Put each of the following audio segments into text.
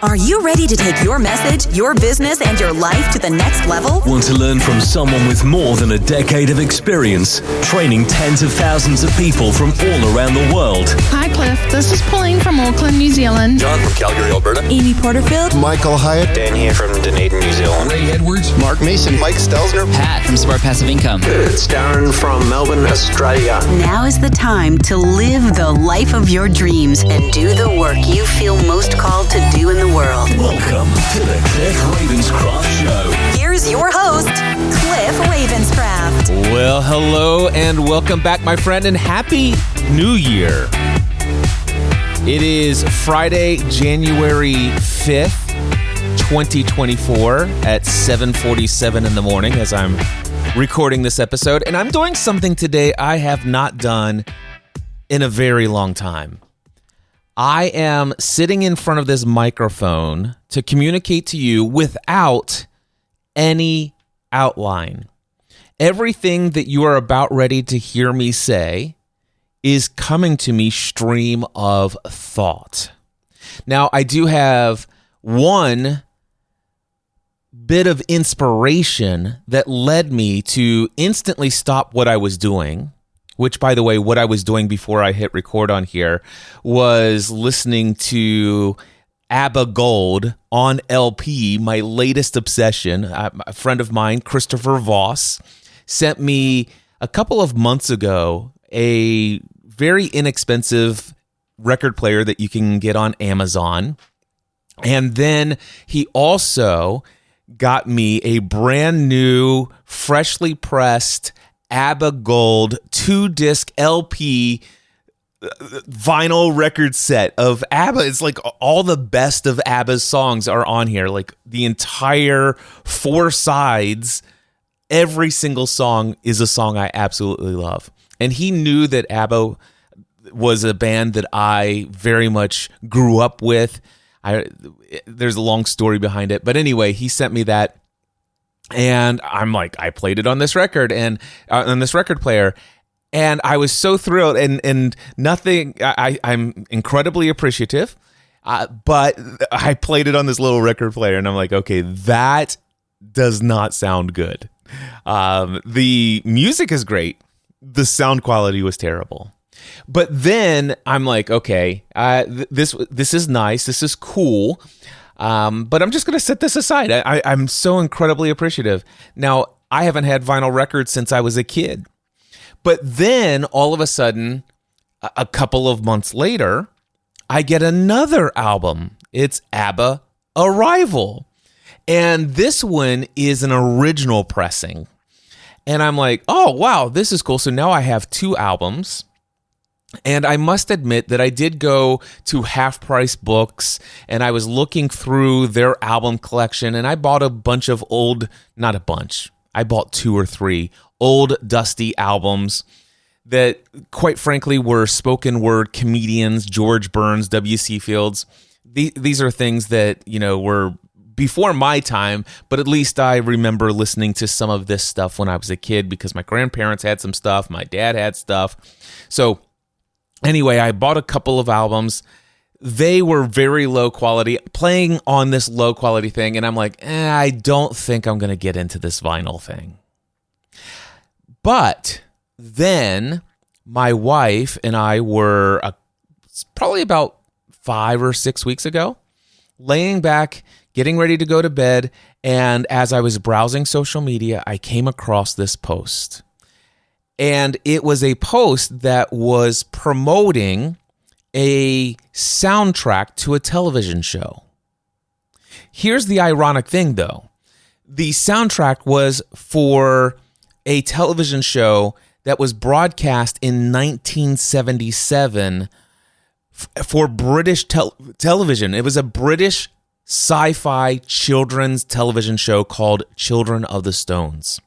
Are you ready to take your message, your business, and your life to the next level? Want to learn from someone with more than a decade of experience, training tens of thousands of people from all around the world? Hi, Cliff. This is Pauline from Auckland, New Zealand. John from Calgary, Alberta. Amy Porterfield. Michael Hyatt. Dan here from Dunedin, New Zealand. Ray Edwards. Mark Mason. Mike Stelzner. Pat from Smart Passive Income. It's Darren from Melbourne, Australia. Now is the time to live the life of your dreams and do the work you feel most called to do in the world. Welcome to the Cliff Ravenscraft Show. Here's your host, Cliff Ravenscraft. Well, hello and welcome back, my friend, and Happy New Year. It is Friday, January 5th, 2024 at 7:47 in the morning as I'm recording this episode. And I'm doing something today I have not done in a very long time. I am sitting in front of this microphone to communicate to you without any outline. Everything that you are about ready to hear me say is coming to me stream of thought. Now, I do have one bit of inspiration that led me to instantly stop what I was doing, which, by the way, what I was doing before I hit record on here was listening to ABBA Gold on LP, my latest obsession. A friend of mine, Christopher Voss, sent me a couple of months ago a very inexpensive record player that you can get on Amazon. And then he also got me a brand new, freshly pressed ABBA Gold 2-disc LP vinyl record set of ABBA. It's like all the best of ABBA's songs are on here. Like the entire 4 sides, every single song is a song I absolutely love. And he knew that ABBA was a band that I very much grew up with. There's a long story behind it. But anyway, he sent me that. And I'm like, I played it on this record and on this record player. And I was so thrilled and nothing, I'm incredibly appreciative. But I played it on this little record player and I'm like, okay, that does not sound good. The music is great. The sound quality was terrible. But then I'm like, okay, this is nice. This is cool. But I'm just going to set this aside. I'm so incredibly appreciative. Now, I haven't had vinyl records since I was a kid. But then, all of a sudden, a couple of months later, I get another album. It's ABBA Arrival. And this one is an original pressing. And I'm like, oh, wow, this is cool. So now I have 2 albums. And I must admit that I did go to Half Price Books and I was looking through their album collection and I bought a bunch of not a bunch, I bought 2 or 3 old dusty albums that quite frankly were spoken word comedians, George Burns, W.C. Fields. These are things that, were before my time, but at least I remember listening to some of this stuff when I was a kid because my grandparents had some stuff, my dad had stuff. So anyway, I bought a couple of albums. They were very low quality, playing on this low quality thing. And I'm like, I don't think I'm going to get into this vinyl thing. But then my wife and I were probably about 5 or 6 weeks ago, laying back, getting ready to go to bed. And as I was browsing social media, I came across this post. And it was a post that was promoting a soundtrack to a television show. Here's the ironic thing, though. The soundtrack was for a television show that was broadcast in 1977 for British television. It was a British sci-fi children's television show called Children of the Stones.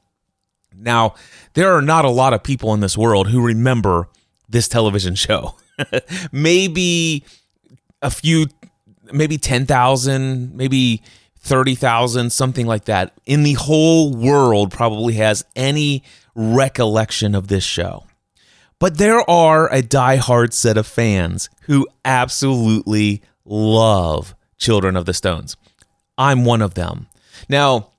Now, there are not a lot of people in this world who remember this television show. Maybe a few, maybe 10,000, maybe 30,000, something like that. In the whole world probably has any recollection of this show. But there are a diehard set of fans who absolutely love Children of the Stones. I'm one of them. Now,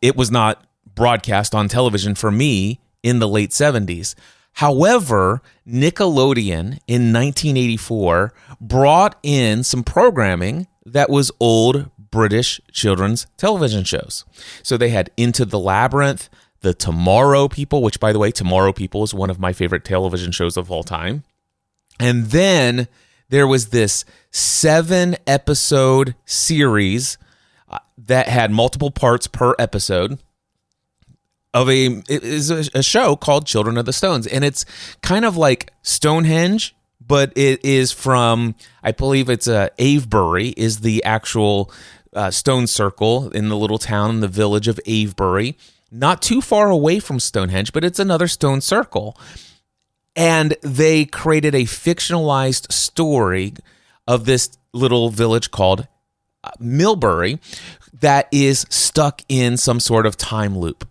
it was not broadcast on television for me in the late 70s. However, Nickelodeon in 1984 brought in some programming that was old British children's television shows. So they had Into the Labyrinth, The Tomorrow People, which, by the way, Tomorrow People is one of my favorite television shows of all time. And then there was this 7-episode series that had multiple parts per episode of it is a show called Children of the Stones. And it's kind of like Stonehenge, but it is from, I believe it's Avebury is the actual stone circle in the little town in the village of Avebury. Not too far away from Stonehenge, but it's another stone circle. And they created a fictionalized story of this little village called Millbury that is stuck in some sort of time loop.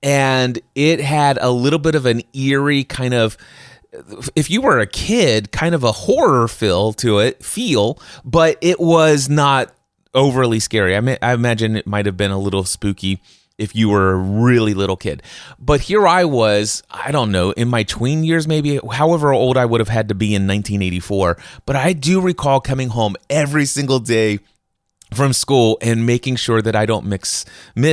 And it had a little bit of an eerie kind of, if you were a kid, kind of a horror feel, but it was not overly scary. I imagine it might have been a little spooky if you were a really little kid. But here I was, I don't know, in my tween years maybe, however old I would have had to be in 1984. But I do recall coming home every single day from school and making sure that I don't miss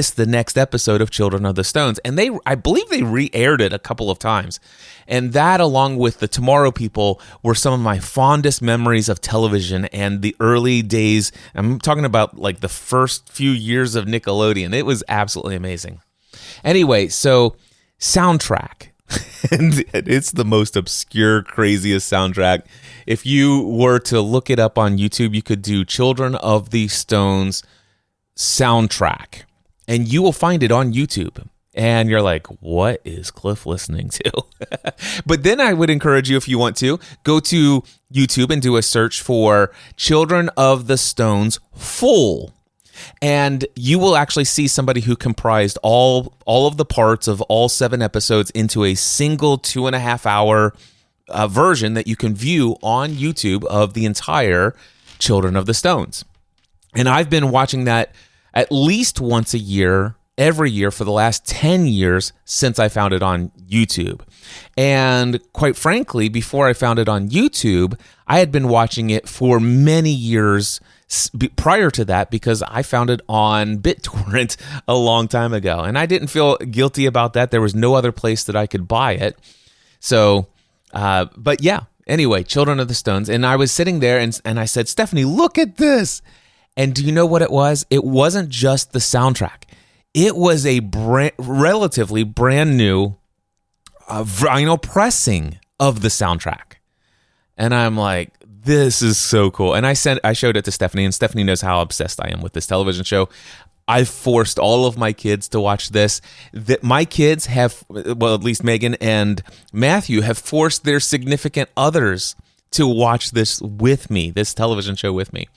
the next episode of Children of the Stones. And I believe they re-aired it a couple of times. And that, along with the Tomorrow People, were some of my fondest memories of television and the early days. I'm talking about like the first few years of Nickelodeon. It was absolutely amazing. Anyway, so soundtrack. And it's the most obscure, craziest soundtrack. If you were to look it up on YouTube, you could do Children of the Stones soundtrack, and you will find it on YouTube. And you're like, what is Cliff listening to? But then I would encourage you, if you want to, go to YouTube and do a search for Children of the Stones full. And you will actually see somebody who comprised all of the parts of all 7 episodes into a single 2.5 hour version that you can view on YouTube of the entire Children of the Stones. And I've been watching that at least once a year, every year for the last 10 years since I found it on YouTube. And quite frankly, before I found it on YouTube, I had been watching it for many years prior to that because I found it on BitTorrent a long time ago. And I didn't feel guilty about that. There was no other place that I could buy it. So, but yeah, anyway, Children of the Stones. And I was sitting there and I said, Stephanie, look at this. And do you know what it was? It wasn't just the soundtrack. It was a relatively brand new vinyl pressing of the soundtrack. And I'm like, this is so cool. And I showed it to Stephanie, and Stephanie knows how obsessed I am with this television show. I forced all of my kids to watch this. That my kids have, well, at least Megan and Matthew have forced their significant others to watch this with me, this television show with me.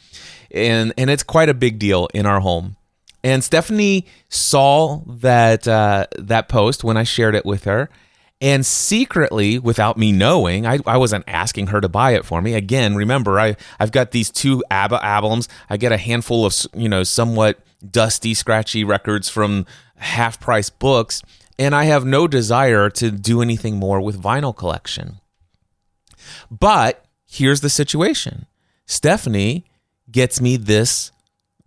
And it's quite a big deal in our home. And Stephanie saw that post when I shared it with her. And secretly, without me knowing, I wasn't asking her to buy it for me. Again, remember, I've got these 2 ABBA albums. I get a handful of, somewhat dusty, scratchy records from half-price books, and I have no desire to do anything more with vinyl collection. But here's the situation. Stephanie gets me this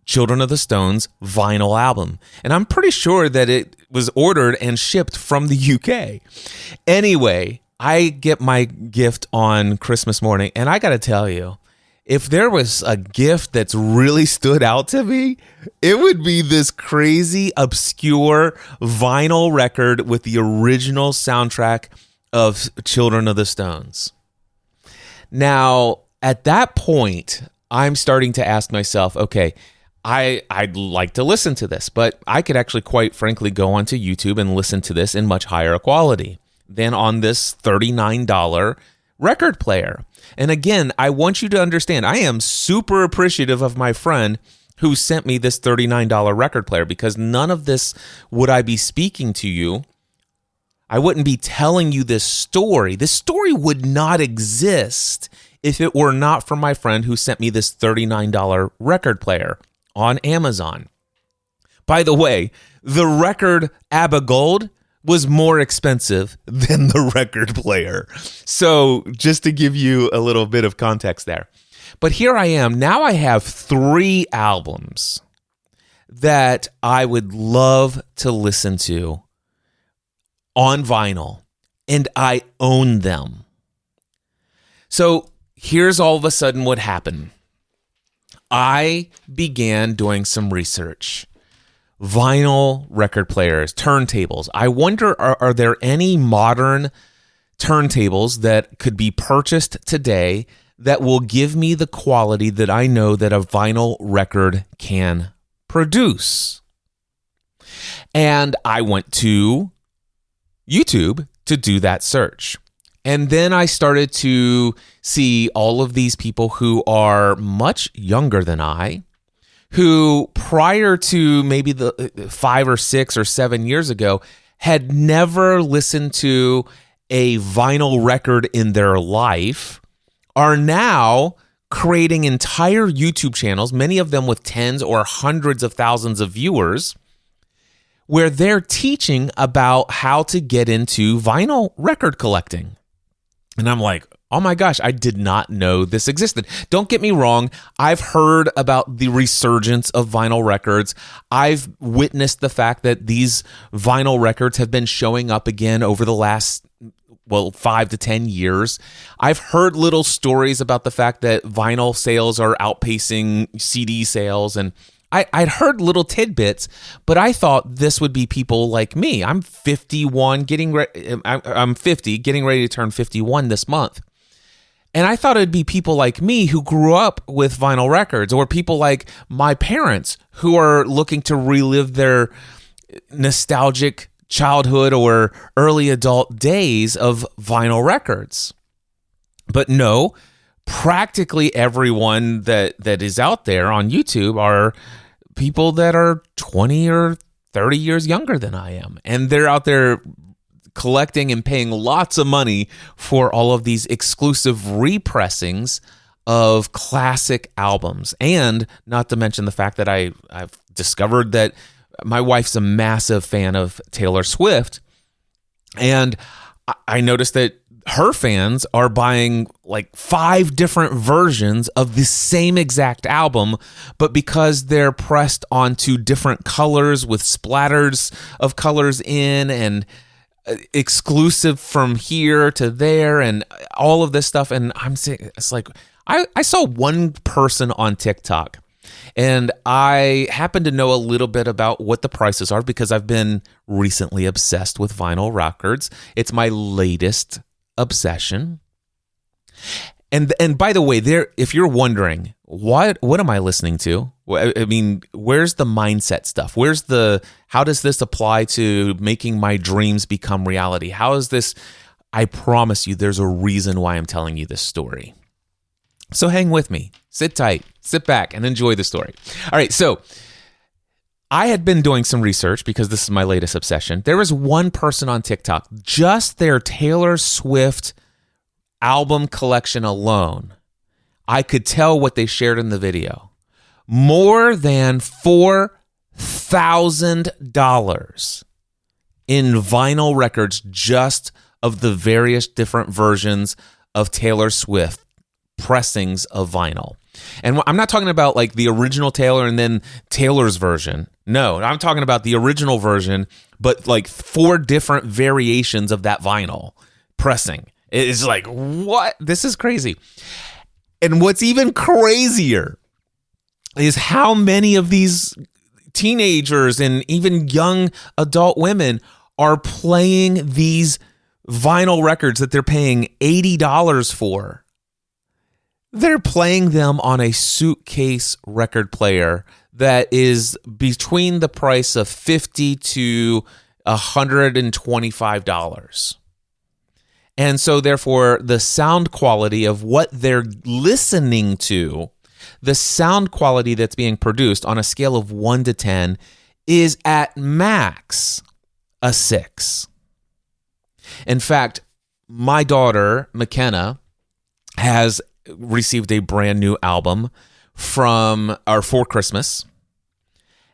Children of the Stones vinyl album. And I'm pretty sure that it was ordered and shipped from the UK. Anyway, I get my gift on Christmas morning, and I got to tell you, if there was a gift that's really stood out to me, it would be this crazy, obscure vinyl record with the original soundtrack of Children of the Stones. Now, at that point, I'm starting to ask myself, okay, I'd like to listen to this, but I could actually, quite frankly, go onto YouTube and listen to this in much higher quality than on this $39 record player. And again, I want you to understand, I am super appreciative of my friend who sent me this $39 record player, because none of this would I be speaking to you. I wouldn't be telling you this story. This story would not exist if it were not for my friend who sent me this $39 record player on Amazon. By the way, the record ABBA Gold was more expensive than the record player. So just to give you a little bit of context there. But here I am. Now I have 3 albums that I would love to listen to on vinyl, and I own them. So here's all of a sudden what happened. I began doing some research. Vinyl record players, turntables. I wonder, are there any modern turntables that could be purchased today that will give me the quality that I know that a vinyl record can produce? And I went to YouTube to do that search. And then I started to see all of these people who are much younger than I, who prior to maybe the 5 or 6 or 7 years ago had never listened to a vinyl record in their life, are now creating entire YouTube channels, many of them with tens or hundreds of thousands of viewers, where they're teaching about how to get into vinyl record collecting. And I'm like, oh my gosh, I did not know this existed. Don't get me wrong. I've heard about the resurgence of vinyl records. I've witnessed the fact that these vinyl records have been showing up again over the last 5 to 10 years. I've heard little stories about the fact that vinyl sales are outpacing CD sales, and I'd heard little tidbits, but I thought this would be people like me. I'm 51, I'm 50, getting ready to turn 51 this month. And I thought it'd be people like me who grew up with vinyl records, or people like my parents who are looking to relive their nostalgic childhood or early adult days of vinyl records. But no, practically everyone that is out there on YouTube are people that are 20 or 30 years younger than I am. And they're out there collecting and paying lots of money for all of these exclusive repressings of classic albums. And not to mention the fact that I've discovered that my wife's a massive fan of Taylor Swift. And I noticed that her fans are buying like 5 different versions of the same exact album, but because they're pressed onto different colors with splatters of colors in and exclusive from here to there and all of this stuff. And I'm saying, it's like, I saw one person on TikTok, and I happen to know a little bit about what the prices are because I've been recently obsessed with vinyl records. It's my latest obsession. And by the way, if you're wondering, what am I listening to? I mean, where's the mindset stuff? How does this apply to making my dreams become reality? How is this? I promise you, there's a reason why I'm telling you this story. So hang with me, sit tight, sit back, and enjoy the story. All right, so I had been doing some research because this is my latest obsession. There was one person on TikTok, just their Taylor Swift album collection alone, I could tell what they shared in the video. More than $4,000 in vinyl records just of the various different versions of Taylor Swift pressings of vinyl. And I'm not talking about like the original Taylor and then Taylor's version. No, I'm talking about the original version, but like 4 different variations of that vinyl pressing. It's like, what? This is crazy. And what's even crazier is how many of these teenagers and even young adult women are playing these vinyl records that they're paying $80 for. They're playing them on a suitcase record player that is between the price of $50 to $125. And so therefore, the sound quality of what they're listening to, the sound quality that's being produced on a scale of 1 to 10 is at max a 6. In fact, my daughter, McKenna, has received a brand new album for Christmas.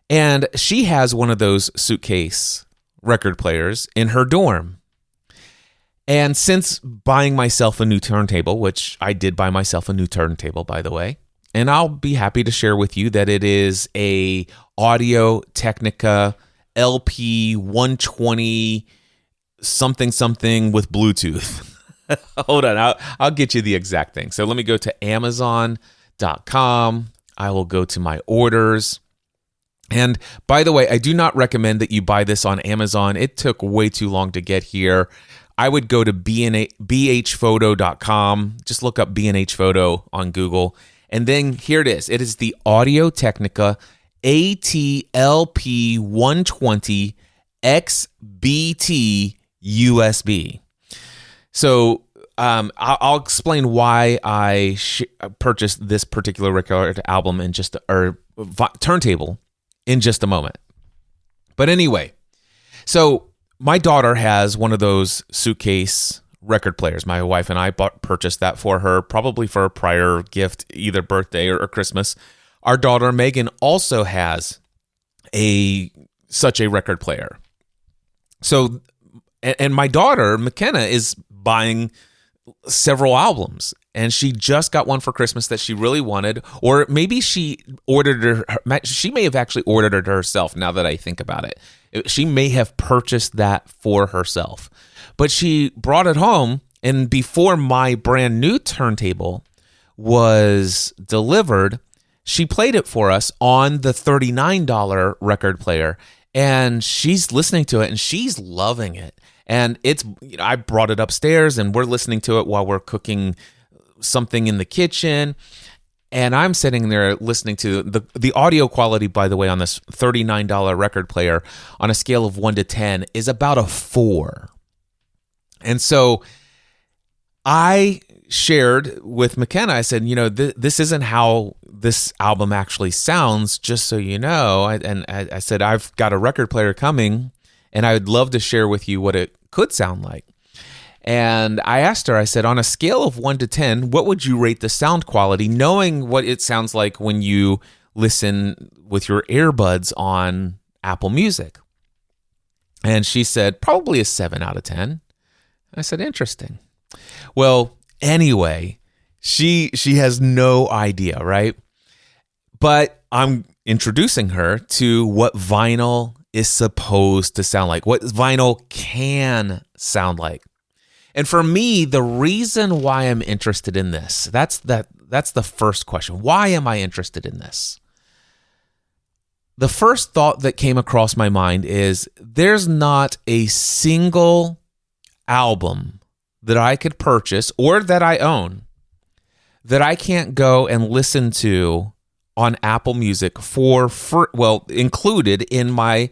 And she has one of those suitcase record players in her dorm. And since buying myself a new turntable, which I did buy myself a new turntable, by the way, and I'll be happy to share with you that it is a Audio Technica LP 120 something with Bluetooth. Hold on, I'll get you the exact thing. So let me go to Amazon.com. I will go to my orders. And by the way, I do not recommend that you buy this on Amazon. It took way too long to get here. I would go to bhphoto.com. Just look up B&H Photo on Google. And then here it is. It is the Audio Technica ATLP 120 XBT USB. So I'll explain why I purchased this particular record album turntable in just a moment. But anyway, so my daughter has one of those suitcase record players. My wife and I purchased that for her, probably for a prior gift, either birthday or Christmas. Our daughter Megan also has such a record player. So, and my daughter McKenna is buying several albums, and she just got one for Christmas that she really wanted, or maybe she may have actually ordered it herself. Now that I think about it, she may have purchased that for herself, but she brought it home, and before my brand new turntable was delivered, she played it for us on the $39 record player, and she's listening to it and she's loving it. And it's, I brought it upstairs and we're listening to it while we're cooking something in the kitchen. And I'm sitting there listening to the audio quality, by the way, on this $39 record player on a scale of 1 to 10 is about a 4. And so I shared with McKenna, I said, this isn't how this album actually sounds, just so you know. And I said, I've got a record player coming, and I would love to share with you what it could sound like. And I asked her, I said, on a scale of 1 to 10, what would you rate the sound quality, knowing what it sounds like when you listen with your earbuds on Apple Music? And she said, probably a 7 out of 10. I said, interesting. Well, anyway, she has no idea, right? But I'm introducing her to what vinyl is supposed to sound like, what vinyl can sound like. And for me, the reason why I'm interested in this, that's the first question. Why am I interested in this? The first thought that came across my mind is there's not a single album that I could purchase or that I own that I can't go and listen to on Apple Music for free, included in my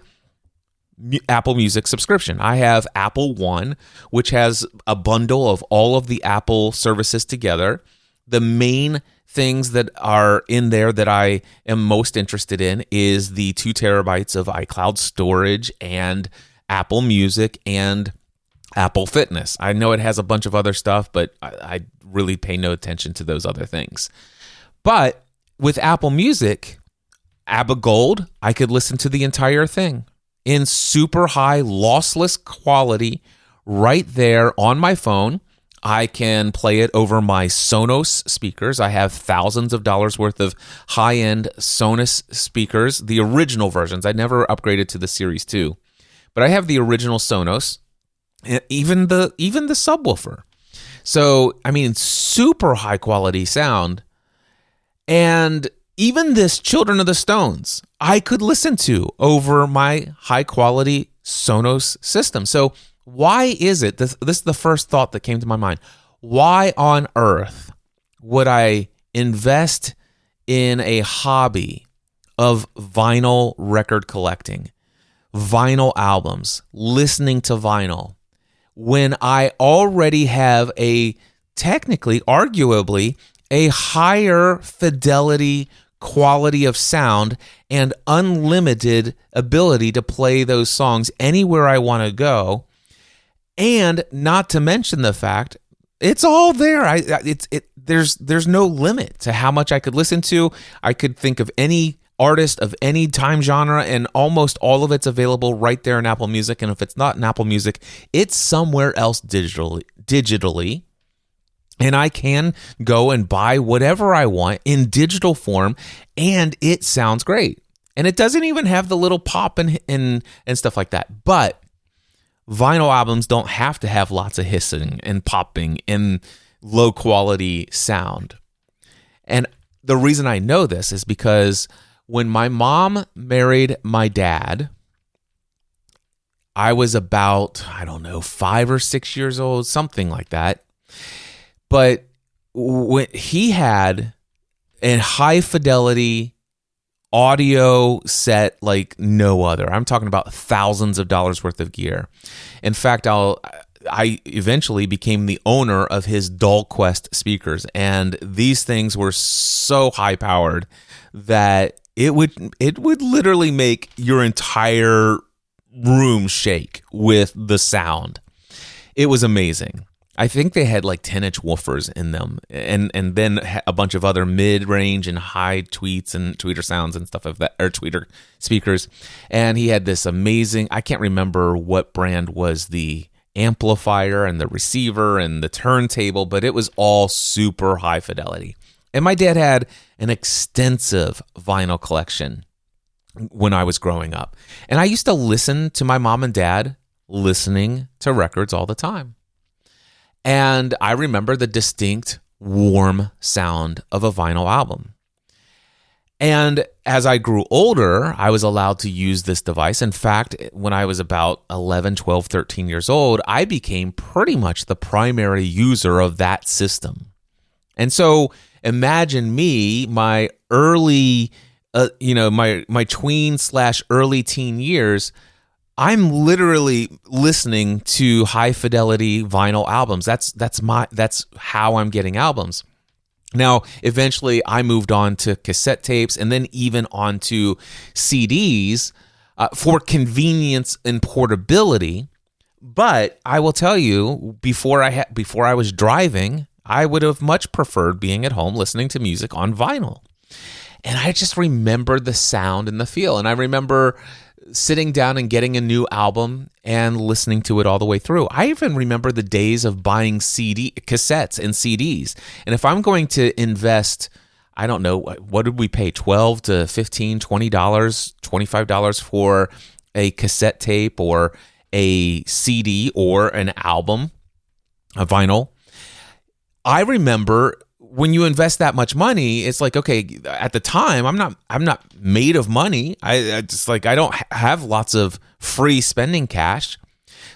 Apple Music subscription. I have Apple One, which has a bundle of all of the Apple services together. The main things that are in there that I am most interested in is the 2 terabytes of iCloud storage and Apple Music and Apple Fitness. I know it has a bunch of other stuff, but I really pay no attention to those other things. But with Apple Music, ABBA Gold, I could listen to the entire thing in super high lossless quality right there on my phone. I can play it over my Sonos speakers. I have thousands of dollars worth of high-end Sonos speakers, the original versions. I never upgraded to the Series 2, but I have the original Sonos, even the subwoofer. So, I mean, super high quality sound. And even this Children of the Stones, I could listen to over my high quality Sonos system. So why is it, this is the first thought that came to my mind, why on earth would I invest in a hobby of vinyl record collecting, vinyl albums, listening to vinyl, when I already have arguably, a higher fidelity quality of sound and unlimited ability to play those songs anywhere I want to go? And not to mention the fact It's all there. There's no limit to how much I could listen to. I could think of any artist of any time genre, and almost all of it's available right there in Apple Music. And if it's not in Apple Music, it's somewhere else digitally. And I can go and buy whatever I want in digital form, and it sounds great. And it doesn't even have the little pop and stuff like that. But vinyl albums don't have to have lots of hissing and popping and low quality sound. And the reason I know this is because when my mom married my dad, I was about, 5 or 6 years old, something like that. But when he had a high fidelity audio set like no other. I'm talking about thousands of dollars worth of gear. In fact, I eventually became the owner of his Quest speakers, and these things were so high powered that it would literally make your entire room shake with the sound. It was amazing. I think they had like 10-inch woofers in them, and then a bunch of other mid-range and high tweets and tweeter sounds and stuff of that, or tweeter speakers. And he had this amazing, I can't remember what brand was the amplifier and the receiver and the turntable, but it was all super high fidelity. And my dad had an extensive vinyl collection when I was growing up. And I used to listen to my mom and dad listening to records all the time. And I remember the distinct, warm sound of a vinyl album. And as I grew older, I was allowed to use this device. In fact, when I was about 11, 12, 13 years old, I became pretty much the primary user of that system. And so imagine me, my early, my tween/early teen years, I'm literally listening to high fidelity vinyl albums. That's how I'm getting albums. Now, eventually I moved on to cassette tapes and then even onto CDs for convenience and portability. But I will tell you, before I was driving, I would have much preferred being at home listening to music on vinyl. And I just remember the sound and the feel. And I remember sitting down and getting a new album and listening to it all the way through. I even remember the days of buying cassettes and CDs. And if I'm going to invest, I don't know, what did we pay? $12 to $15, $20, $25 for a cassette tape or a CD or an album, a vinyl. I remember when you invest that much money, it's like, okay, at the time, I'm not made of money. I don't have lots of free spending cash.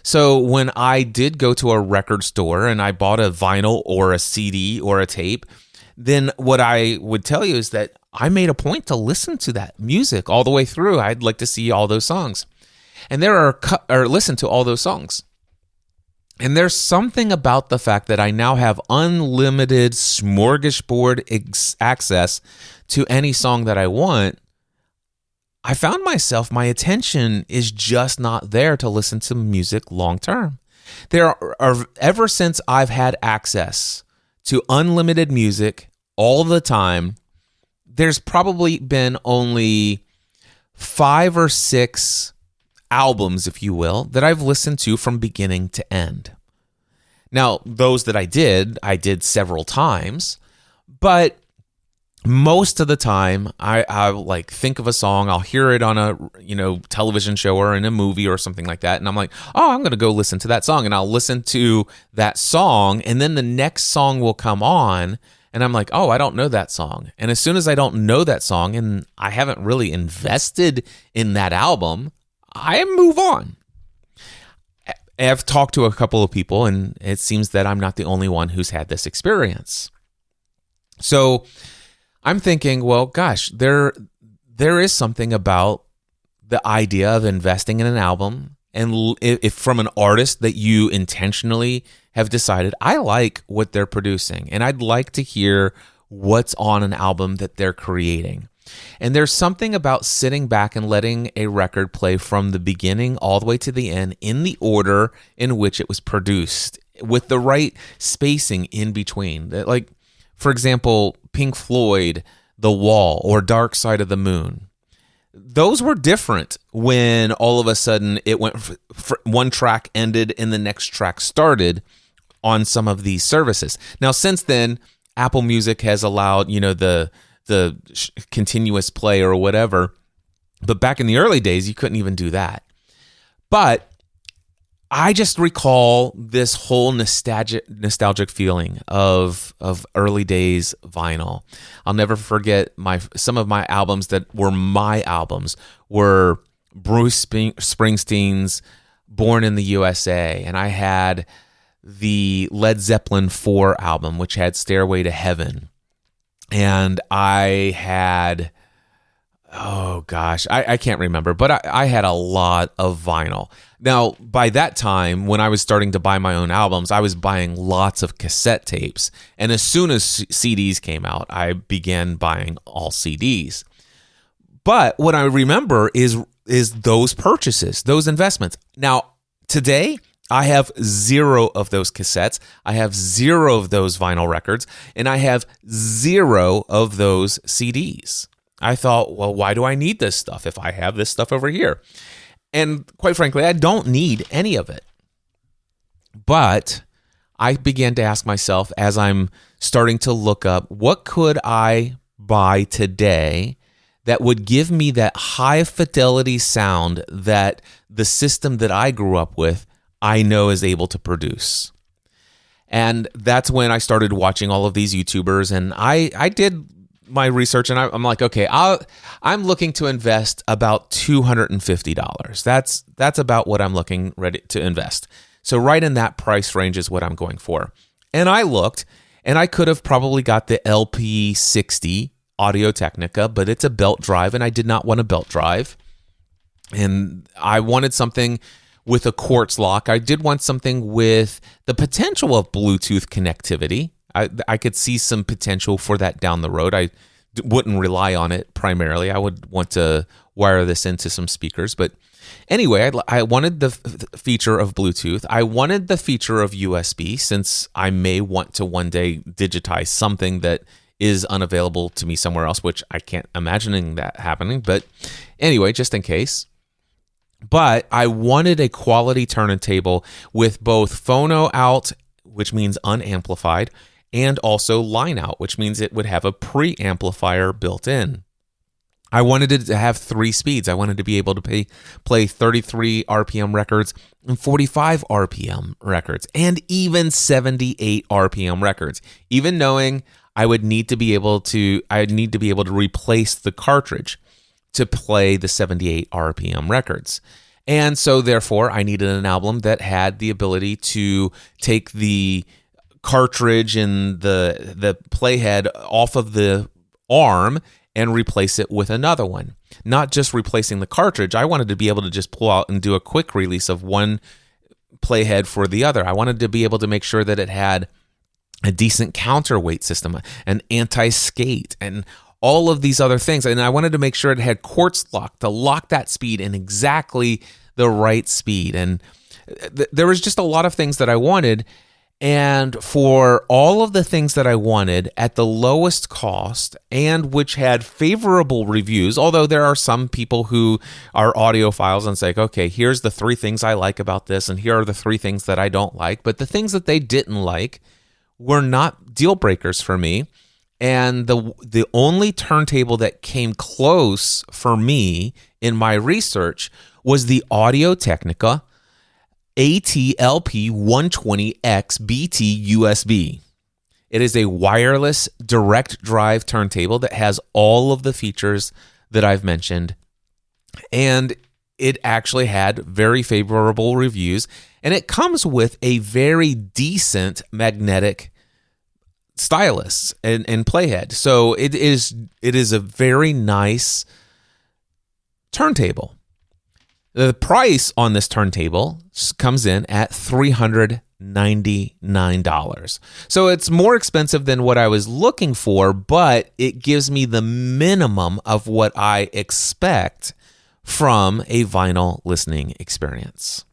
So when I did go to a record store and I bought a vinyl or a CD or a tape, then what I would tell you is that I made a point to listen to that music all the way through. I'd like to see all those songs, and listen to all those songs. And there's something about the fact that I now have unlimited smorgasbord access to any song that I want. I found my attention is just not there to listen to music long term. Ever since I've had access to unlimited music all the time, there's probably been only 5 or 6 albums, if you will, that I've listened to from beginning to end. Now, those that I did several times, but most of the time I like think of a song, I'll hear it on a television show or in a movie or something like that, and I'm like, oh, I'm going to go listen to that song, and I'll listen to that song, and then the next song will come on, and I'm like, oh, I don't know that song. And as soon as I don't know that song and I haven't really invested in that album, I move on. I've talked to a couple of people, and it seems that I'm not the only one who's had this experience. So I'm thinking, well, gosh, there is something about the idea of investing in an album, and if from an artist that you intentionally have decided, I like what they're producing, and I'd like to hear what's on an album that they're creating. And there's something about sitting back and letting a record play from the beginning all the way to the end in the order in which it was produced with the right spacing in between. Like, for example, Pink Floyd, The Wall, or Dark Side of the Moon. Those were different when all of a sudden it went, one track ended and the next track started on some of these services. Now, since then, Apple Music has allowed, the continuous play or whatever. But back in the early days, you couldn't even do that. But I just recall this whole nostalgic feeling of early days vinyl. I'll never forget some of my albums that were my albums were Bruce Springsteen's Born in the USA, and I had the Led Zeppelin 4 album, which had Stairway to Heaven, and I had, oh gosh, I can't remember, but I had a lot of vinyl. Now, by that time, when I was starting to buy my own albums, I was buying lots of cassette tapes. And as soon as CDs came out, I began buying all CDs. But what I remember is those purchases, those investments. Now, today, I have 0 of those cassettes. I have 0 of those vinyl records. And I have 0 of those CDs. I thought, well, why do I need this stuff if I have this stuff over here? And quite frankly, I don't need any of it. But I began to ask myself, as I'm starting to look up, what could I buy today that would give me that high fidelity sound that the system that I grew up with, I know is able to produce? And that's when I started watching all of these YouTubers, and I did my research, and I'm like, okay, I'm looking to invest about $250. That's about what I'm looking ready to invest. So right in that price range is what I'm going for. And I looked, and I could have probably got the LP60 Audio-Technica, but it's a belt drive, and I did not want a belt drive. And I wanted something with a quartz lock. I did want something with the potential of Bluetooth connectivity. I could see some potential for that down the road. I wouldn't rely on it primarily. I would want to wire this into some speakers. But anyway, I wanted the feature of Bluetooth. I wanted the feature of USB, since I may want to one day digitize something that is unavailable to me somewhere else, which I can't imagine that happening. But anyway, just in case. But I wanted a quality turntable with both phono out, which means unamplified, and also line out, which means it would have a preamplifier built in. I wanted it to have 3 speeds. I wanted to be able to play 33 RPM records and 45 RPM records, and even 78 RPM records. Even knowing I would need to be able to replace the cartridge to play the 78 RPM records. And so therefore, I needed an album that had the ability to take the cartridge and the playhead off of the arm and replace it with another one. Not just replacing the cartridge. I wanted to be able to just pull out and do a quick release of one playhead for the other. I wanted to be able to make sure that it had a decent counterweight system, an anti-skate, and all of these other things. And I wanted to make sure it had quartz lock to lock that speed in exactly the right speed. And there was just a lot of things that I wanted. And for all of the things that I wanted at the lowest cost, and which had favorable reviews, although there are some people who are audiophiles and say, okay, here's the 3 things I like about this, and here are the 3 things that I don't like. But the things that they didn't like were not deal breakers for me. And the only turntable that came close for me in my research was the Audio-Technica AT-LP 120X BT USB. It is a wireless direct drive turntable that has all of the features that I've mentioned. And it actually had very favorable reviews. And it comes with a very decent magnetic stylus and playhead. So it is a very nice turntable. The price on this turntable comes in at $399. So it's more expensive than what I was looking for, but it gives me the minimum of what I expect from a vinyl listening experience.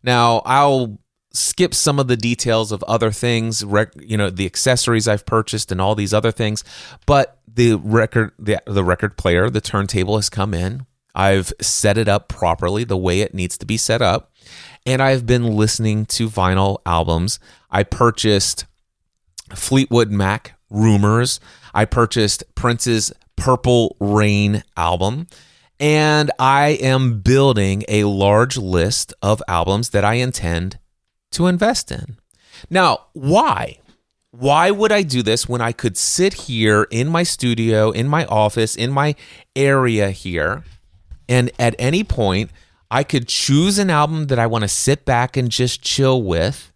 Now, I'll skip some of the details of other things, the accessories I've purchased and all these other things. But the record player, the turntable has come in. I've set it up properly the way it needs to be set up. And I've been listening to vinyl albums. I purchased Fleetwood Mac Rumors. I purchased Prince's Purple Rain album. And I am building a large list of albums that I intend to invest in. Now, why? Why would I do this when I could sit here in my studio, in my office, in my area here, and at any point I could choose an album that I want to sit back and just chill with,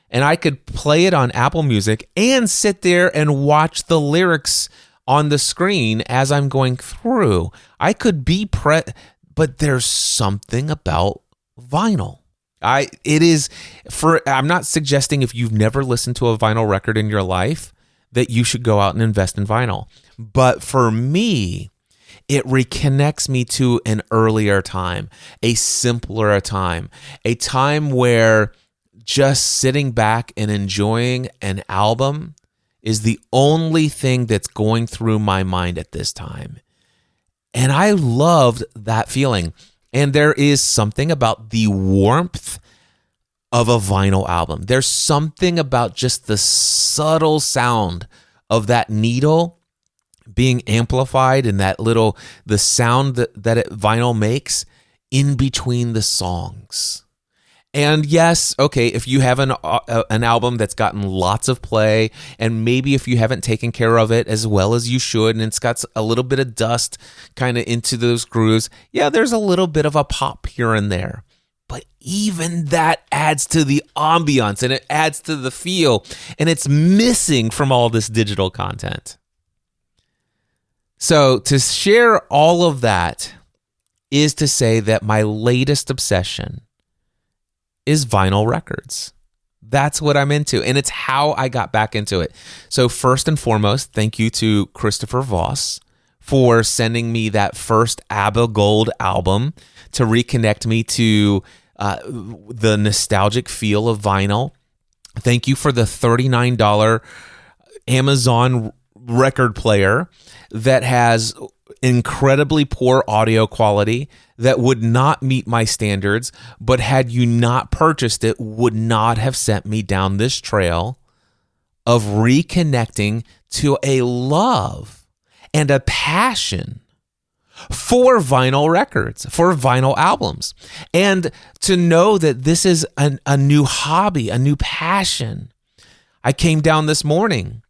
and I could play it on Apple Music and sit there and watch the lyrics on the screen as I'm going through. I could be but there's something about vinyl. I'm not suggesting if you've never listened to a vinyl record in your life that you should go out and invest in vinyl. But for me, it reconnects me to an earlier time, a simpler time, a time where just sitting back and enjoying an album is the only thing that's going through my mind at this time. And I loved that feeling. And there is something about the warmth of a vinyl album. There's something about just the subtle sound of that needle being amplified and the sound that vinyl makes in between the songs. And yes, okay, if you have an album that's gotten lots of play, and maybe if you haven't taken care of it as well as you should, and it's got a little bit of dust kind of into those grooves, yeah, there's a little bit of a pop here and there. But even that adds to the ambiance, and it adds to the feel, and it's missing from all this digital content. So to share all of that is to say that my latest obsession is vinyl records. That's what I'm into, and it's how I got back into it. So first and foremost, thank you to Christopher Voss for sending me that first ABBA Gold album to reconnect me to the nostalgic feel of vinyl. Thank you for the $39 Amazon record player that has incredibly poor audio quality that would not meet my standards, but had you not purchased it, would not have sent me down this trail of reconnecting to a love and a passion for vinyl records, for vinyl albums. And to know that this is a new hobby, a new passion. I came down this morning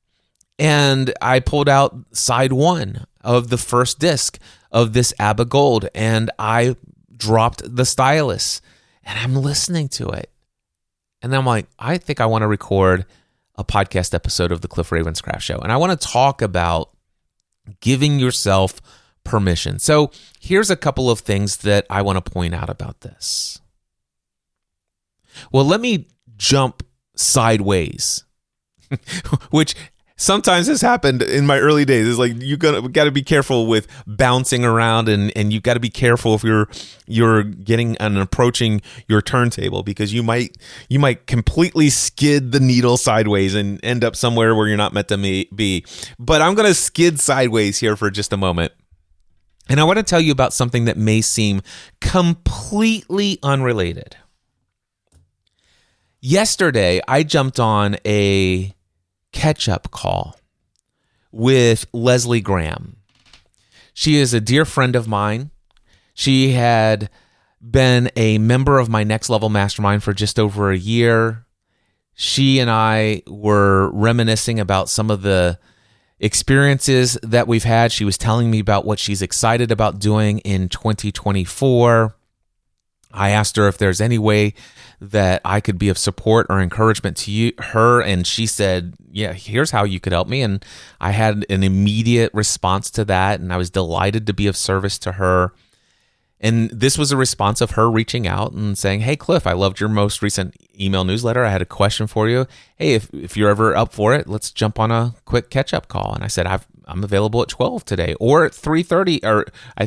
and I pulled out side one of the first disc of this ABBA Gold, and I dropped the stylus, and I'm listening to it. And then I'm like, I think I want to record a podcast episode of the Cliff Ravenscraft Show. And I want to talk about giving yourself permission. So here's a couple of things that I want to point out about this. Well, let me jump sideways, which sometimes has happened in my early days. It's like we got to be careful with bouncing around, and you got to be careful if you're getting and approaching your turntable, because you might completely skid the needle sideways and end up somewhere where you're not meant to be. But I'm going to skid sideways here for just a moment. And I want to tell you about something that may seem completely unrelated. Yesterday, I jumped on a catch-up call with Leslie Graham. She is a dear friend of mine. She had been a member of my Next Level Mastermind for just over a year. She and I were reminiscing about some of the experiences that we've had. She was telling me about what she's excited about doing in 2024. I asked her if there's any way that I could be of support or encouragement to her, and she said, yeah, here's how you could help me. And I had an immediate response to that, and I was delighted to be of service to her. And this was a response of her reaching out and saying, hey, Cliff, I loved your most recent email newsletter. I had a question for you. Hey, if you're ever up for it, let's jump on a quick catch-up call. And I said, I'm available at 12 today, or at 3:30, or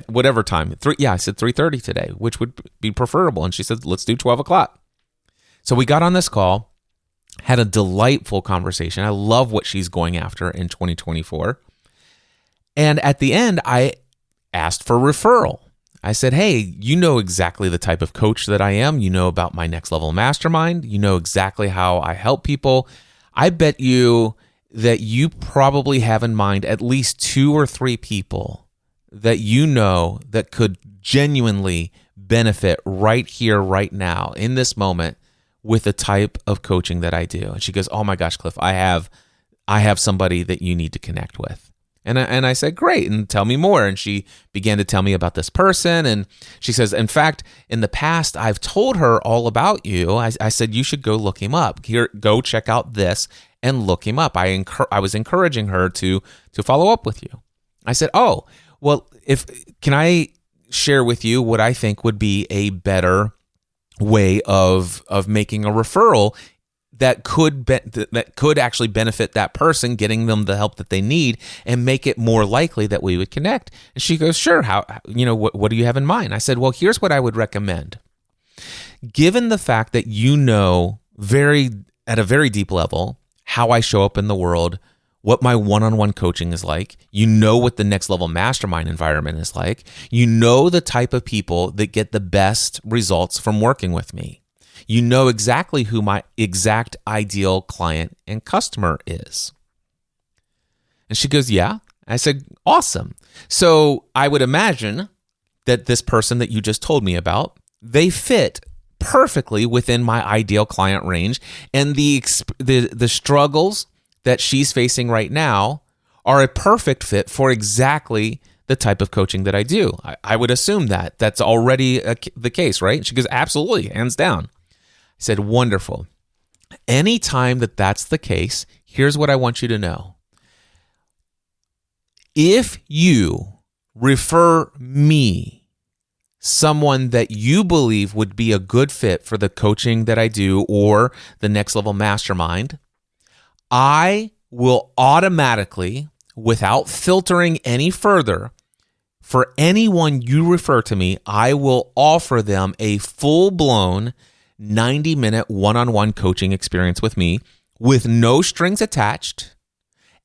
whatever time. I said 3:30 today, which would be preferable. And she said, let's do 12 o'clock. So we got on this call, had a delightful conversation. I love what she's going after in 2024. And at the end, I asked for referral. I said, hey, you know exactly the type of coach that I am. You know about my Next Level Mastermind. You know exactly how I help people. I bet you that you probably have in mind at least 2 or 3 people that you know that could genuinely benefit right here, right now, in this moment with the type of coaching that I do. And she goes, oh my gosh, Cliff, I have somebody that you need to connect with. And I said, great, and tell me more. And she began to tell me about this person. And she says, in fact, in the past, I've told her all about you. I said, you should go look him up. Here, go check out this and look him up. I was encouraging her to follow up with you. I said, oh, well, can I share with you what I think would be a better way of making a referral that could actually benefit that person, getting them the help that they need, and make it more likely that we would connect. And she goes, sure. What do you have in mind? I said, well, here's what I would recommend. Given the fact that you know at a very deep level how I show up in the world, what my one-on-one coaching is like, you know what the Next Level Mastermind environment is like, you know the type of people that get the best results from working with me. You know exactly who my exact ideal client and customer is. And she goes, yeah. I said, awesome. So I would imagine that this person that you just told me about, they fit perfectly within my ideal client range. And the struggles that she's facing right now are a perfect fit for exactly the type of coaching that I do. I would assume that that's already the case, right? She goes, absolutely, hands down. I said, wonderful. Anytime that's the case, here's what I want you to know. If you refer me someone that you believe would be a good fit for the coaching that I do or the Next Level Mastermind, I will automatically, without filtering any further, for anyone you refer to me, I will offer them a full-blown 90-minute one-on-one coaching experience with me with no strings attached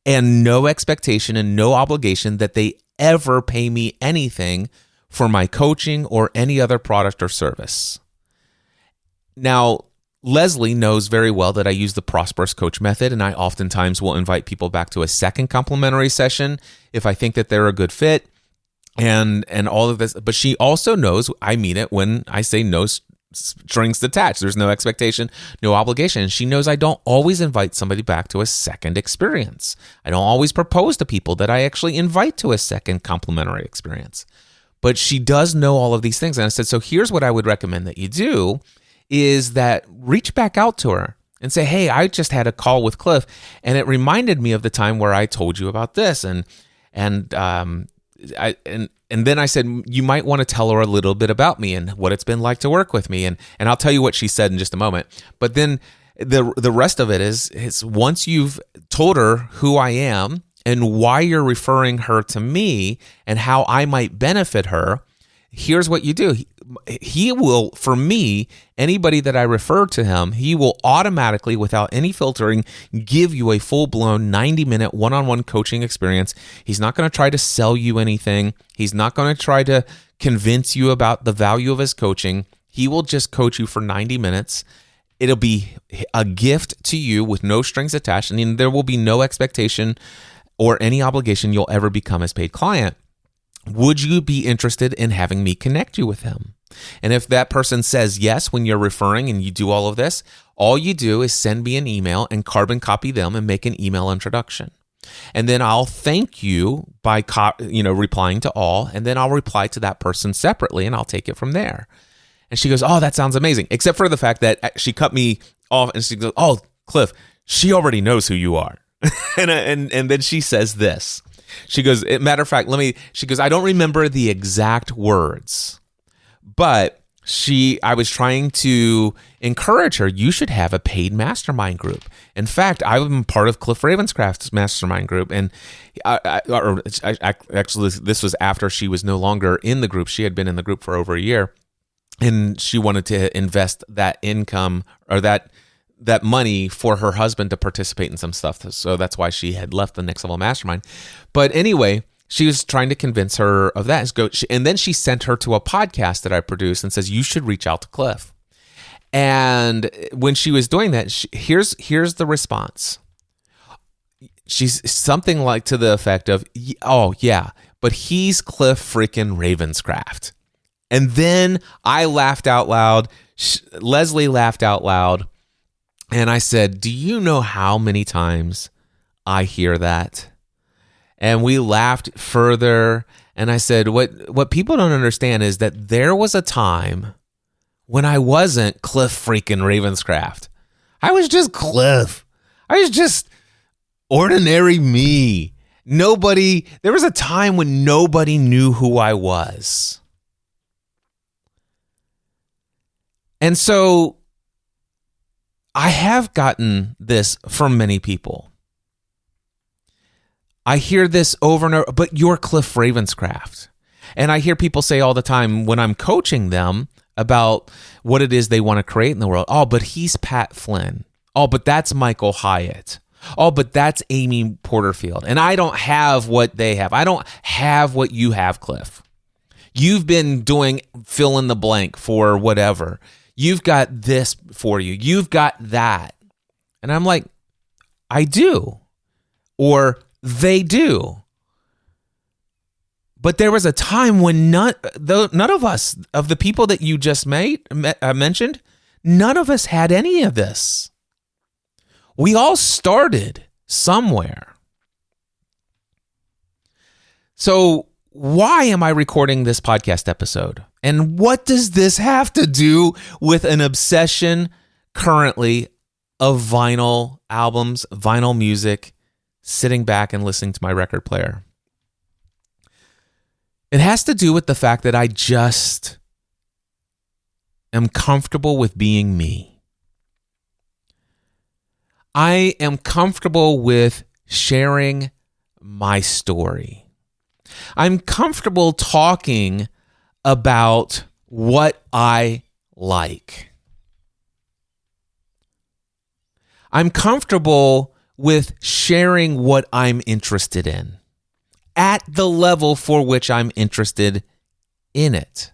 and no expectation and no obligation that they ever pay me anything for my coaching or any other product or service. Now, Leslie knows very well that I use the Prosperous Coach method, and I oftentimes will invite people back to a second complimentary session if I think that they're a good fit and all of this. But she also knows I mean it when I say no strings attached. There's no expectation, no obligation. And she knows I don't always invite somebody back to a second experience. I don't always propose to people that I actually invite to a second complimentary experience. But she does know all of these things. And I said, so here's what I would recommend that you do is that reach back out to her and say, hey, I just had a call with Cliff and it reminded me of the time where I told you about this. And then I said, you might want to tell her a little bit about me and what it's been like to work with me. And I'll tell you what she said in just a moment. But then the rest of it is once you've told her who I am and why you're referring her to me and how I might benefit her, here's what you do. He will, for me, anybody that I refer to him, he will automatically, without any filtering, give you a full-blown 90-minute one-on-one coaching experience. He's not going to try to sell you anything. He's not going to try to convince you about the value of his coaching. He will just coach you for 90 minutes. It'll be a gift to you with no strings attached, and there will be no expectation or any obligation you'll ever become his paid client. Would you be interested in having me connect you with him? And if that person says yes when you're referring and you do all of this, all you do is send me an email and carbon copy them and make an email introduction. And then I'll thank you by replying to all, and then I'll reply to that person separately and I'll take it from there. And she goes, oh, that sounds amazing. Except for the fact that she cut me off and she goes, oh, Cliff, she already knows who you are. and then she says this. She goes, matter of fact, she goes, I don't remember the exact words, but I was trying to encourage her, you should have a paid mastermind group. In fact, I'm part of Cliff Ravenscraft's mastermind group. And actually, this was after she was no longer in the group. She had been in the group for over a year. and she wanted to invest that income or that money for her husband to participate in some stuff. So that's why she had left the Next Level Mastermind. But anyway, she was trying to convince her of that. And then she sent her to a podcast that I produced and says, you should reach out to Cliff. And when she was doing that, here's the response. She's something like to the effect of, oh yeah, but he's Cliff freaking Ravenscraft. And then I laughed out loud. Leslie laughed out loud. And I said, do you know how many times I hear that? And we laughed further. And I said, what people don't understand is that there was a time when I wasn't Cliff freaking Ravenscraft. I was just Cliff. I was just ordinary me. There was a time when nobody knew who I was. And so I have gotten this from many people. I hear this over and over, but you're Cliff Ravenscraft. And I hear people say all the time when I'm coaching them about what it is they want to create in the world. Oh, but he's Pat Flynn. Oh, but that's Michael Hyatt. Oh, but that's Amy Porterfield. And I don't have what they have. I don't have what you have, Cliff. You've been doing fill in the blank for whatever. You've got this for you. You've got that. And I'm like, I do. Or they do. But there was a time when none of us, of the people that you just mentioned, none of us had any of this. We all started somewhere. So why am I recording this podcast episode? And what does this have to do with an obsession currently of vinyl albums, vinyl music, sitting back and listening to my record player? It has to do with the fact that I just am comfortable with being me. I am comfortable with sharing my story. I'm comfortable talking about what I like. I'm comfortable with sharing what I'm interested in at the level for which I'm interested in it.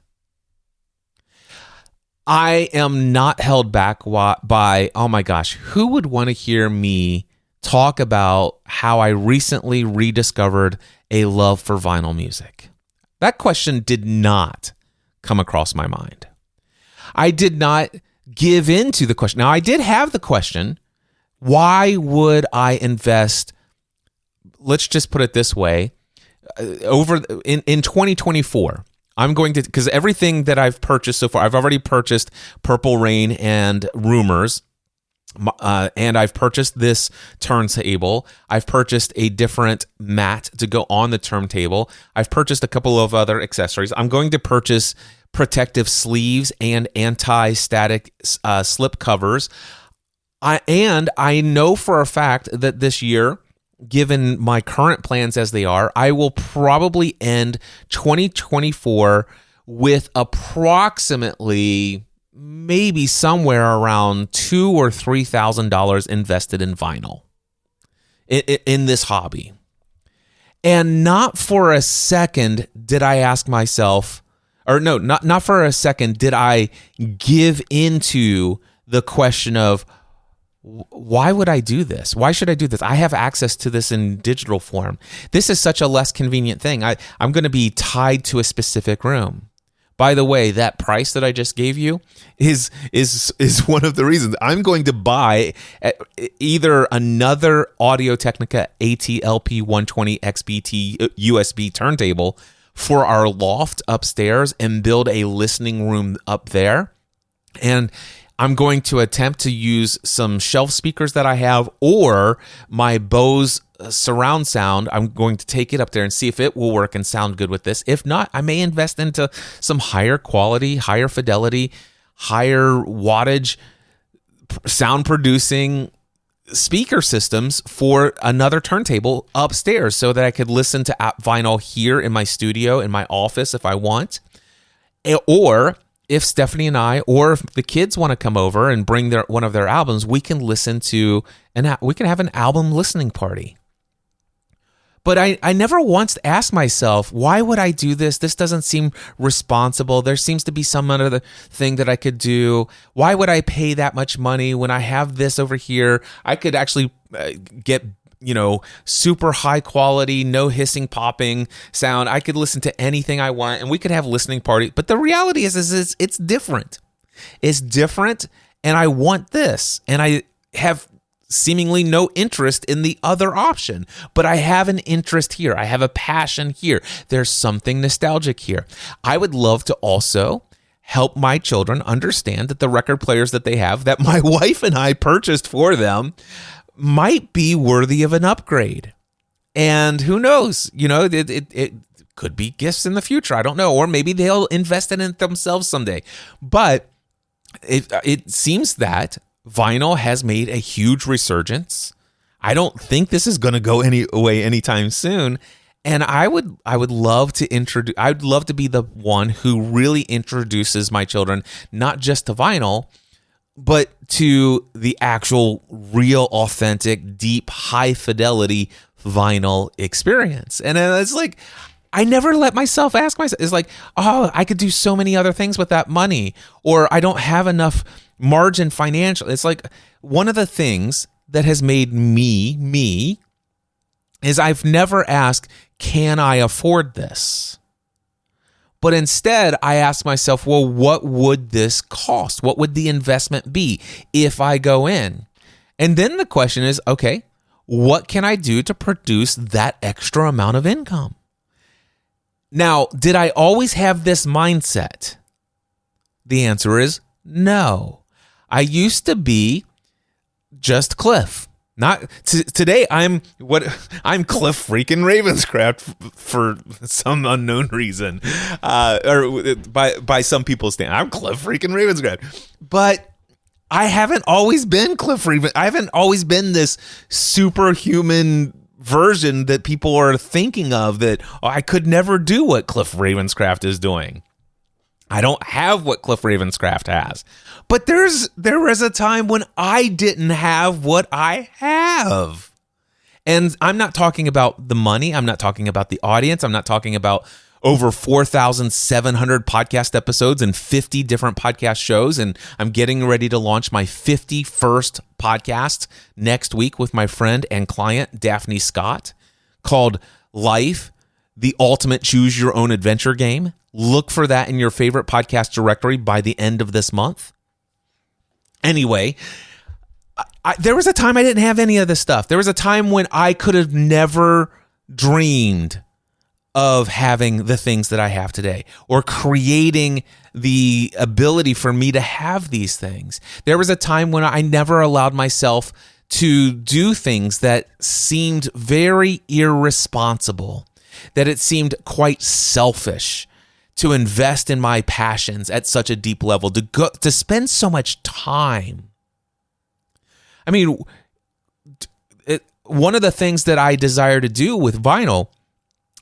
I am not held back by, oh my gosh, who would want to hear me talk about how I recently rediscovered a love for vinyl music? That question did not come across my mind. I did not give in to the question. Now, I did have the question, why would I invest, let's just put it this way, in 2024, I'm going to, because everything that I've purchased so far, I've already purchased Purple Rain and Rumors, and I've purchased this turntable. I've purchased a different mat to go on the turntable. I've purchased a couple of other accessories. I'm going to purchase protective sleeves and anti-static slip covers. And I know for a fact that this year, given my current plans as they are, I will probably end 2024 with approximately maybe somewhere around $2,000 or $3,000 invested in vinyl in this hobby. And not for a second did I ask myself, or no, not for a second did I give into the question of, why would I do this? Why should I do this? I have access to this in digital form. This is such a less convenient thing. I'm going to be tied to a specific room. By the way, that price that I just gave you is one of the reasons. I'm going to buy either another Audio-Technica ATLP 120 XBT USB turntable for our loft upstairs and build a listening room up there. And I'm going to attempt to use some shelf speakers that I have or my Bose surround sound. I'm going to take it up there and see if it will work and sound good with this. If not, I may invest into some higher quality, higher fidelity, higher wattage sound producing speaker systems for another turntable upstairs so that I could listen to vinyl here in my studio, in my office if I want. Or if Stephanie and I, or if the kids want to come over and bring one of their albums, we can listen to, and we can have an album listening party. But I never once asked myself, why would I do this? This doesn't seem responsible. There seems to be some other thing that I could do. Why would I pay that much money when I have this over here? I could actually get, super high quality, no hissing, popping sound. I could listen to anything I want, and we could have listening party. But the reality is it's different. It's different, and I want this, and I have seemingly no interest in the other option, but I have an interest here. I have a passion here. There's something nostalgic here. I would love to also help my children understand that the record players that they have, that my wife and I purchased for them, might be worthy of an upgrade. And who knows, it could be gifts in the future. I don't know. Or maybe they'll invest in it themselves someday. But it seems that vinyl has made a huge resurgence. I don't think this is going to go away anytime soon. And I would love to introduce. I'd love to be the one who really introduces my children not just to vinyl, but to the actual, real, authentic, deep, high fidelity vinyl experience. And it's like, I never let myself ask myself. It's like, oh, I could do so many other things with that money, or I don't have enough margin financial. It's like, one of the things that has made me is I've never asked, can I afford this? But instead, I ask myself, well, what would this cost? What would the investment be if I go in? And then the question is, okay, what can I do to produce that extra amount of income? Now, did I always have this mindset? The answer is no. I used to be just Cliff. Not today. I'm Cliff freaking Ravenscraft for some unknown reason, or by some people's standard. I'm Cliff freaking Ravenscraft, but I haven't always been Cliff Raven. I haven't always been this superhuman version that people are thinking of. That I could never do what Cliff Ravenscraft is doing. I don't have what Cliff Ravenscraft has. But there was a time when I didn't have what I have. And I'm not talking about the money. I'm not talking about the audience. I'm not talking about over 4,700 podcast episodes and 50 different podcast shows. And I'm getting ready to launch my 51st podcast next week with my friend and client, Daphne Scott, called Life, the Ultimate Choose Your Own Adventure Game. Look for that in your favorite podcast directory by the end of this month. Anyway, there was a time I didn't have any of this stuff. There was a time when I could have never dreamed of having the things that I have today, or creating the ability for me to have these things. There was a time when I never allowed myself to do things that seemed very irresponsible, that it seemed quite selfish to invest in my passions at such a deep level, to spend so much time. I mean, one of the things that I desire to do with vinyl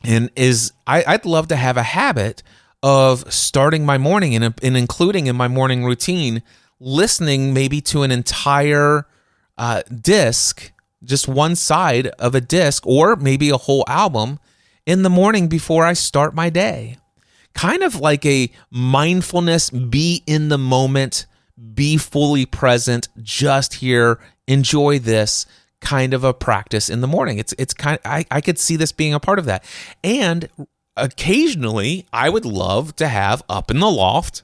is I'd love to have a habit of starting my morning and including in my morning routine, listening maybe to an entire disc, just one side of a disc, or maybe a whole album in the morning before I start my day. Kind of like a mindfulness, be in the moment, be fully present, just here, enjoy this kind of a practice in the morning. It's kind of, I could see this being a part of that. And occasionally I would love to have up in the loft,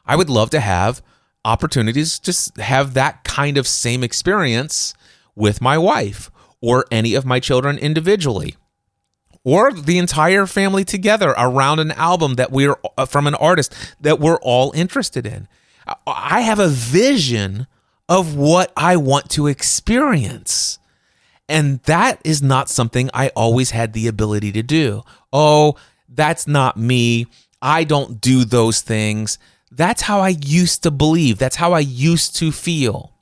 I would love to have opportunities to have that kind of same experience with my wife or any of my children individually, or the entire family together around an album that we're from an artist that we're all interested in. I have a vision of what I want to experience. And that is not something I always had the ability to do. Oh, that's not me. I don't do those things. That's how I used to believe. That's how I used to feel.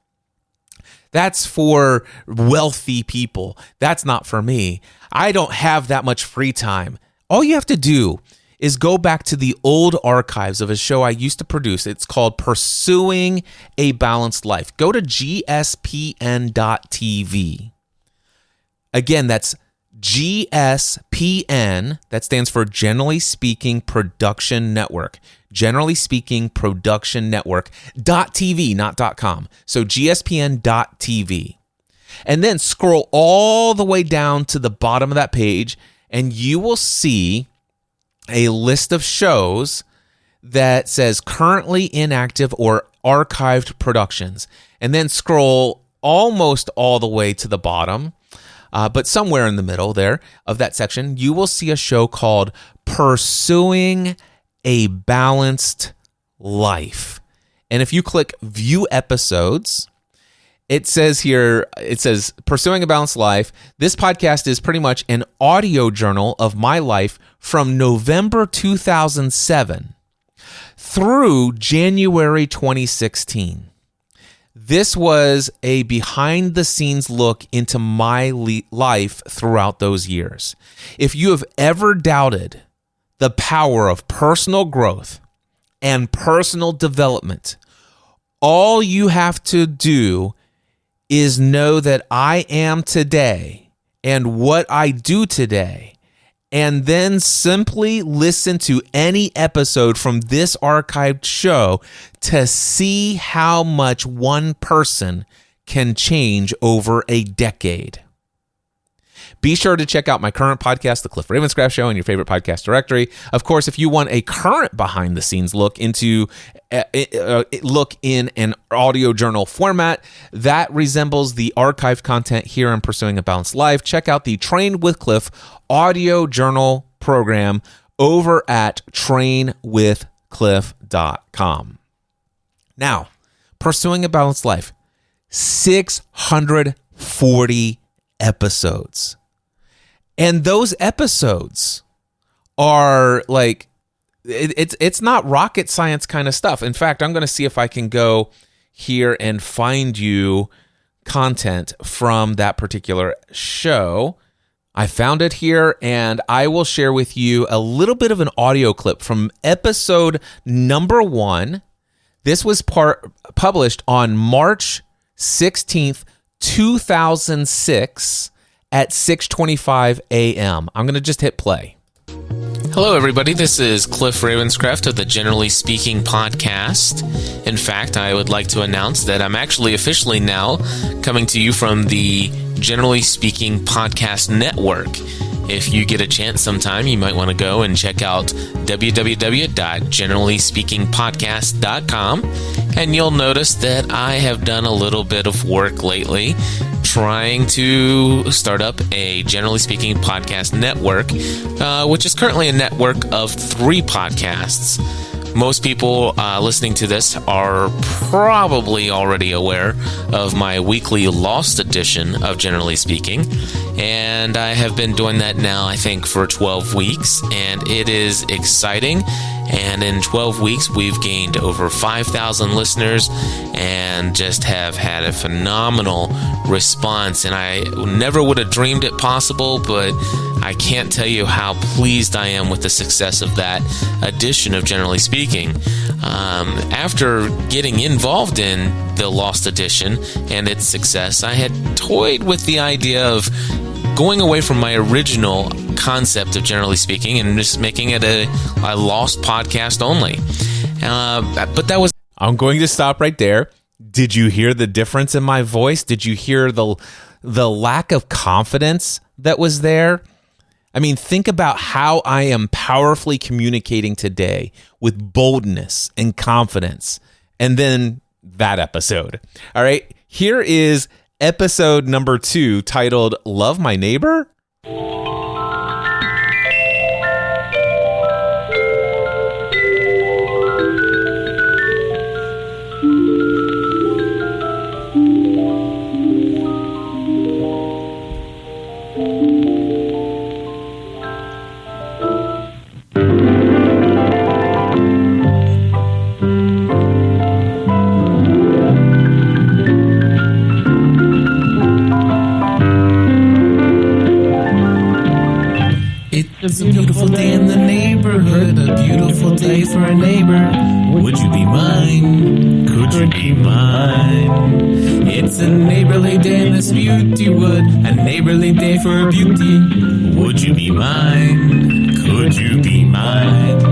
That's for wealthy people. That's not for me. I don't have that much free time. All you have to do is go back to the old archives of a show I used to produce. It's called Pursuing a Balanced Life. Go to gspn.tv. Again, that's GSPN. That stands for Generally Speaking Production Network. Generally Speaking Production Network. .tv, not .com. So gspn.tv. And then scroll all the way down to the bottom of that page, and you will see a list of shows that says currently inactive or archived productions. And then scroll almost all the way to the bottom, but somewhere in the middle there of that section, you will see a show called Pursuing a Balanced Life. And if you click View Episodes, it says Pursuing a Balanced Life. This podcast is pretty much an audio journal of my life from November 2007 through January 2016. This was a behind-the-scenes look into my life throughout those years. If you have ever doubted the power of personal growth and personal development, all you have to do is know that I am today and what I do today, and then simply listen to any episode from this archived show to see how much one person can change over a decade. Be sure to check out my current podcast, The Cliff Ravenscraft Show, in your favorite podcast directory. Of course, if you want a current behind-the-scenes look in an audio journal format that resembles the archived content here in Pursuing a Balanced Life, check out the Train with Cliff audio journal program over at trainwithcliff.com. Now, Pursuing a Balanced Life, 640 episodes. And those episodes are like, it's not rocket science kind of stuff. In fact, I'm going to see if I can go here and find you content from that particular show. I found it here, and I will share with you a little bit of an audio clip from episode number 1. This was published on March 16th, 2006 at 6:25 a.m. I'm going to just hit play. Hello, everybody. This is Cliff Ravenscraft of the Generally Speaking podcast. In fact, I would like to announce that I'm actually officially now coming to you from the Generally Speaking Podcast Network. If you get a chance sometime, you might want to go and check out www.generallyspeakingpodcast.com, and you'll notice that I have done a little bit of work lately trying to start up a Generally Speaking Podcast Network, which is currently a network of 3 podcasts. Most people listening to this are probably already aware of my weekly Lost edition of Generally Speaking, and I have been doing that now, I think, for 12 weeks, and it is exciting. And in 12 weeks, we've gained over 5,000 listeners and just have had a phenomenal response. And I never would have dreamed it possible, but I can't tell you how pleased I am with the success of that edition of Generally Speaking. After getting involved in the Lost edition and its success, I had toyed with the idea of going away from my original concept of Generally Speaking and just making it a Lost podcast only. But that was... I'm going to stop right there. Did you hear the difference in my voice? Did you hear the lack of confidence that was there? I mean, think about how I am powerfully communicating today with boldness and confidence. And then that episode. All right, here is episode number 2, titled Love My Neighbor. It's a beautiful day in the neighborhood, a beautiful day for a neighbor. Would you be mine? Could you be mine? It's a neighborly day in this beauty wood, a neighborly day for beauty. Would you be mine? Could you be mine?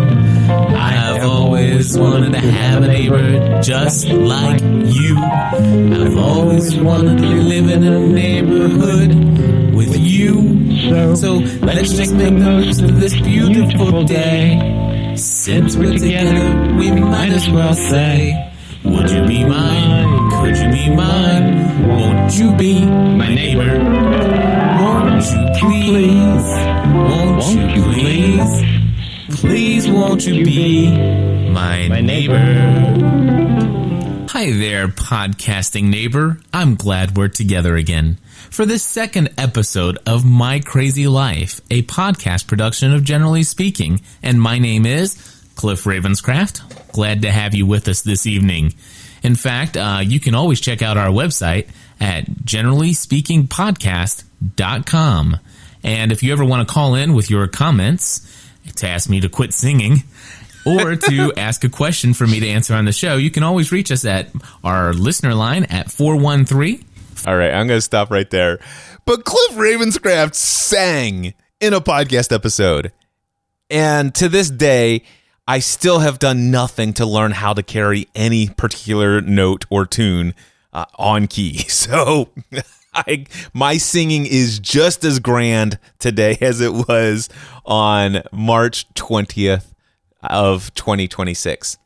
I have always wanted to have a neighbor just like you. I've always wanted to live in a neighborhood with you. So let's just make the most of this beautiful day. Since we're together, we might as well say, would you be mine? Could you be mine? Won't you be my neighbor? Won't you please? Won't you please? Please won't you be my neighbor? Hi there, podcasting neighbor. I'm glad we're together again for this second episode of My Crazy Life, a podcast production of Generally Speaking. And my name is Cliff Ravenscraft. Glad to have you with us this evening. In fact, you can always check out our website at generallyspeakingpodcast.com. And if you ever want to call in with your comments to ask me to quit singing or to ask a question for me to answer on the show, you can always reach us at our listener line at 413. All right, I'm going to stop right there. But Cliff Ravenscraft sang in a podcast episode. And to this day, I still have done nothing to learn how to carry any particular note or tune on key. So my singing is just as grand today as it was on March 20th of 2026.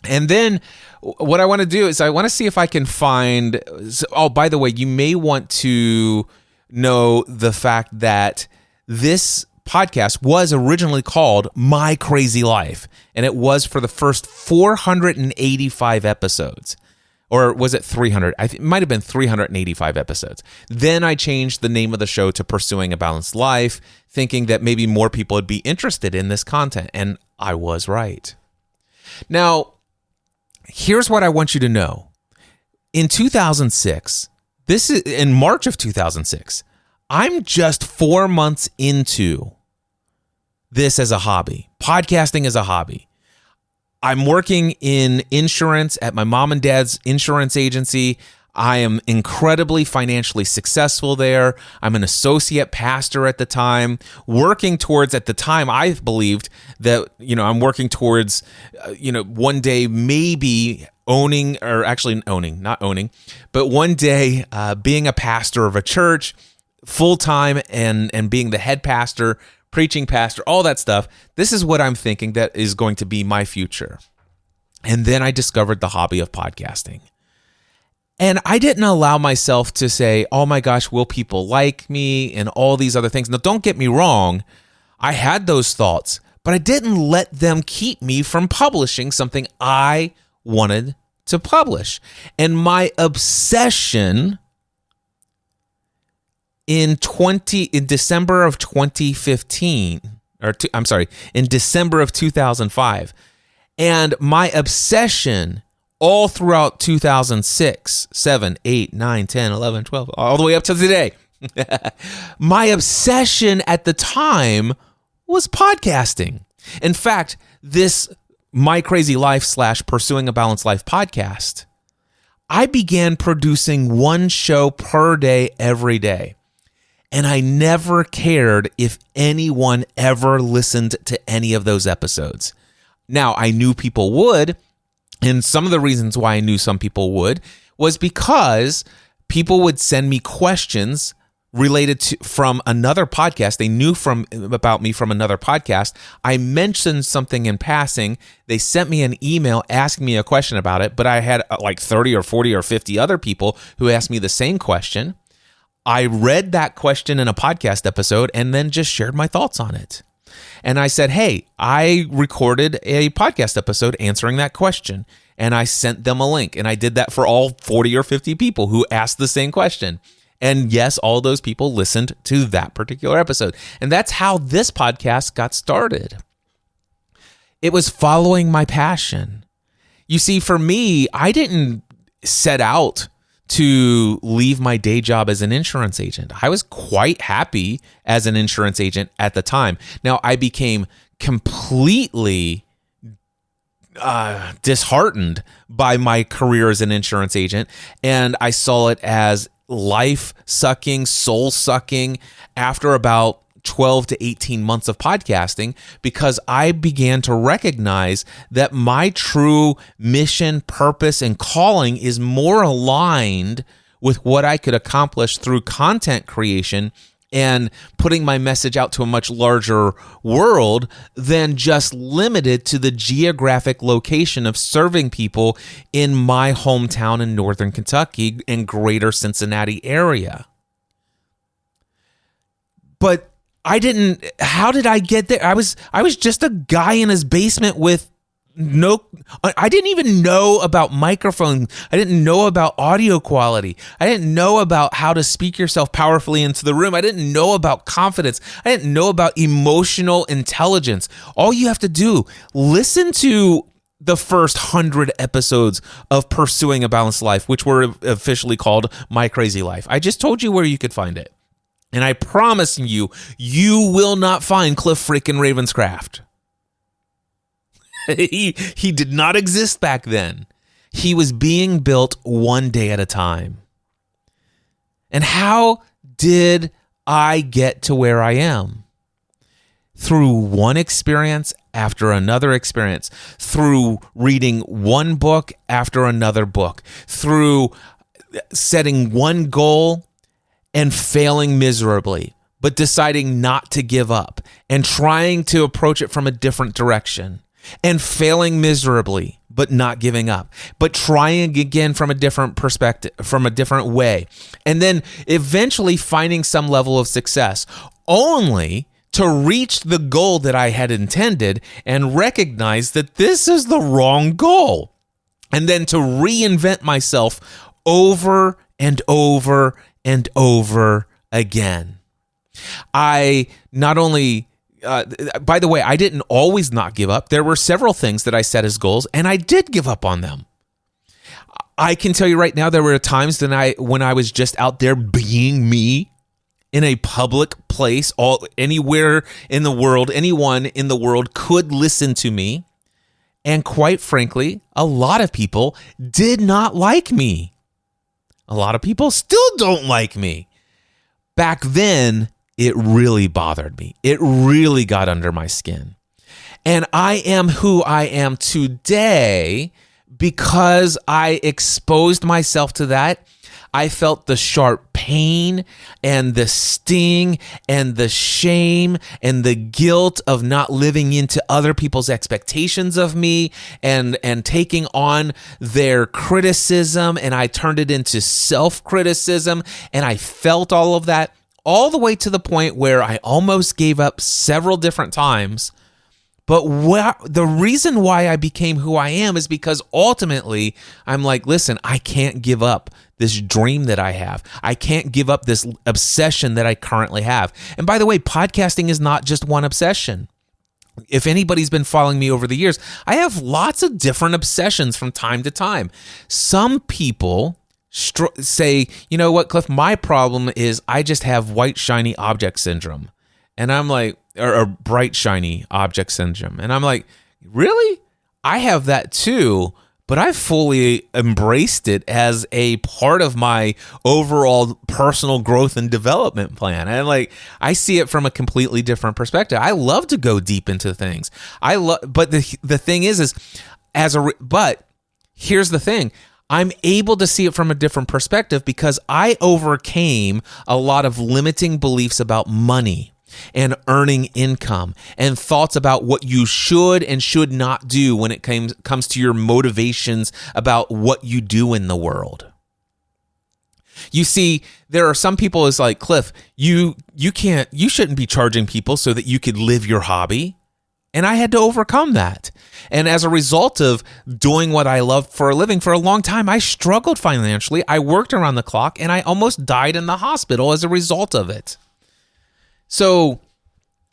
And then what I want to do is I want to see if I can find... Oh, by the way, you may want to know the fact that this podcast was originally called My Crazy Life, and it was for the first 485 episodes. Or was it 300? It might have been 385 episodes. Then I changed the name of the show to Pursuing a Balanced Life, thinking that maybe more people would be interested in this content, and I was right. Now, here's what I want you to know. In 2006, this is in March of 2006, I'm just 4 months into this as a hobby, podcasting as a hobby. I'm working in insurance at my mom and dad's insurance agency. I am incredibly financially successful there. I'm an associate pastor at the time, working towards, at the time, I believed that, I'm working towards, one day maybe owning, or actually not owning, but one day being a pastor of a church full-time and being the head pastor, preaching pastor, all that stuff. This is what I'm thinking that is going to be my future. And then I discovered the hobby of podcasting. And I didn't allow myself to say, oh my gosh, will people like me and all these other things. Now, don't get me wrong. I had those thoughts, but I didn't let them keep me from publishing something I wanted to publish. And my obsession in December of 2015, in December of 2005, and my obsession all throughout 2006, 7, 8, 9, 10, 11, 12, all the way up to today, my obsession at the time was podcasting. In fact, this My Crazy Life / Pursuing a Balanced Life podcast, I began producing one show per day every day. And I never cared if anyone ever listened to any of those episodes. Now, I knew people would, and some of the reasons why I knew some people would was because people would send me questions related to from another podcast. They knew about me from another podcast. I mentioned something in passing. They sent me an email asking me a question about it, but I had like 30 or 40 or 50 other people who asked me the same question. I read that question in a podcast episode and then just shared my thoughts on it. And I said, hey, I recorded a podcast episode answering that question. And I sent them a link. And I did that for all 40 or 50 people who asked the same question. And yes, all those people listened to that particular episode. And that's how this podcast got started. It was following my passion. You see, for me, I didn't set out to leave my day job as an insurance agent. I was quite happy as an insurance agent at the time. Now, I became completely disheartened by my career as an insurance agent, and I saw it as life-sucking, soul-sucking after about 12 to 18 months of podcasting, because I began to recognize that my true mission, purpose, and calling is more aligned with what I could accomplish through content creation and putting my message out to a much larger world than just limited to the geographic location of serving people in my hometown in northern Kentucky and greater Cincinnati area. But how did I get there? I was just a guy in his basement with I didn't even know about microphones. I didn't know about audio quality. I didn't know about how to speak yourself powerfully into the room. I didn't know about confidence. I didn't know about emotional intelligence. All you have to do, listen to the first 100 episodes of Pursuing a Balanced Life, which were officially called My Crazy Life. I just told you where you could find it. And I promise you, you will not find Cliff freaking Ravenscraft. He did not exist back then. He was being built one day at a time. And how did I get to where I am? Through one experience after another experience, through reading one book after another book, through setting one goal and failing miserably, but deciding not to give up and trying to approach it from a different direction, and failing miserably, but not giving up, but trying again from a different perspective, from a different way, and then eventually finding some level of success, only to reach the goal that I had intended and recognize that this is the wrong goal, and then to reinvent myself over and over and over again. I not only, by the way, I didn't always not give up. There were several things that I set as goals, and I did give up on them. I can tell you right now, there were times when I was just out there being me in a public place, anywhere in the world, anyone in the world could listen to me. And quite frankly, a lot of people did not like me. A lot of people still don't like me. Back then, it really bothered me. It really got under my skin. And I am who I am today because I exposed myself to that. I felt the sharp pain and the sting and the shame and the guilt of not living into other people's expectations of me and taking on their criticism, and I turned it into self-criticism, and I felt all of that all the way to the point where I almost gave up several different times. But the reason why I became who I am is because ultimately I'm like, listen, I can't give up this dream that I have. I can't give up this obsession that I currently have. And by the way, podcasting is not just one obsession. If anybody's been following me over the years, I have lots of different obsessions from time to time. Some people say, you know what, Cliff, my problem is I just have white shiny object syndrome. And I'm like, or bright shiny object syndrome. And I'm like, really? I have that too, but I fully embraced it as a part of my overall personal growth and development plan. And I see it from a completely different perspective. I love to go deep into things. But the thing is but here's the thing. I'm able to see it from a different perspective because I overcame a lot of limiting beliefs about money and earning income and thoughts about what you should and should not do when it comes to your motivations about what you do in the world. You see, there are some people who's like, Cliff, you shouldn't be charging people so that you could live your hobby. And I had to overcome that. And as a result of doing what I love for a living for a long time, I struggled financially. I worked around the clock and I almost died in the hospital as a result of it. So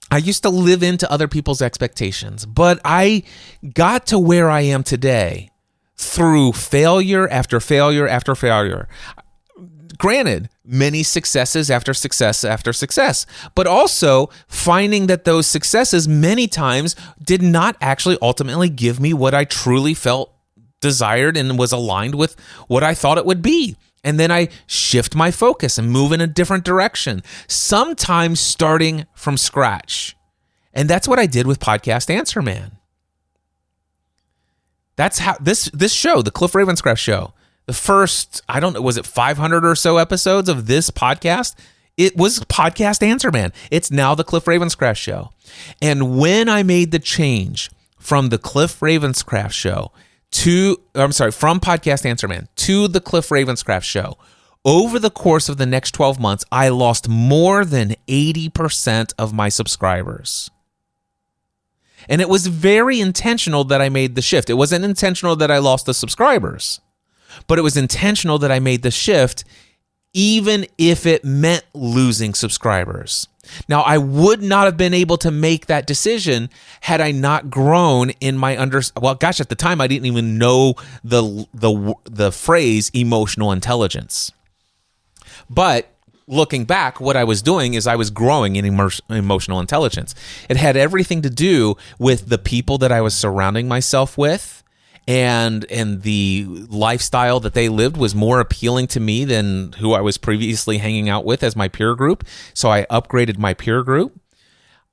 I used to live into other people's expectations, but I got to where I am today through failure after failure after failure. granted, many successes after success after success, but also finding that those successes many times did not actually ultimately give me what I truly felt desired and was aligned with what I thought it would be. And then I shift my focus and move in a different direction, sometimes starting from scratch. And that's what I did with Podcast Answer Man. That's how this show, the Cliff Ravenscraft show, the first, I don't know, was it 500 or so episodes of this podcast? It was Podcast Answer Man. It's now the Cliff Ravenscraft show. And when I made the change from the Cliff Ravenscraft show from Podcast Answer Man to the Cliff Ravenscraft show, over the course of the next 12 months, I lost more than 80% of my subscribers. And it was very intentional that I made the shift. It wasn't intentional that I lost the subscribers, but it was intentional that I made the shift, even if it meant losing subscribers. Now, I would not have been able to make that decision had I not grown in my at the time I didn't even know the phrase emotional intelligence. But looking back, what I was doing is I was growing in emotional intelligence. It had everything to do with the people that I was surrounding myself with, and the lifestyle that they lived was more appealing to me than who I was previously hanging out with as my peer group. So I upgraded my peer group.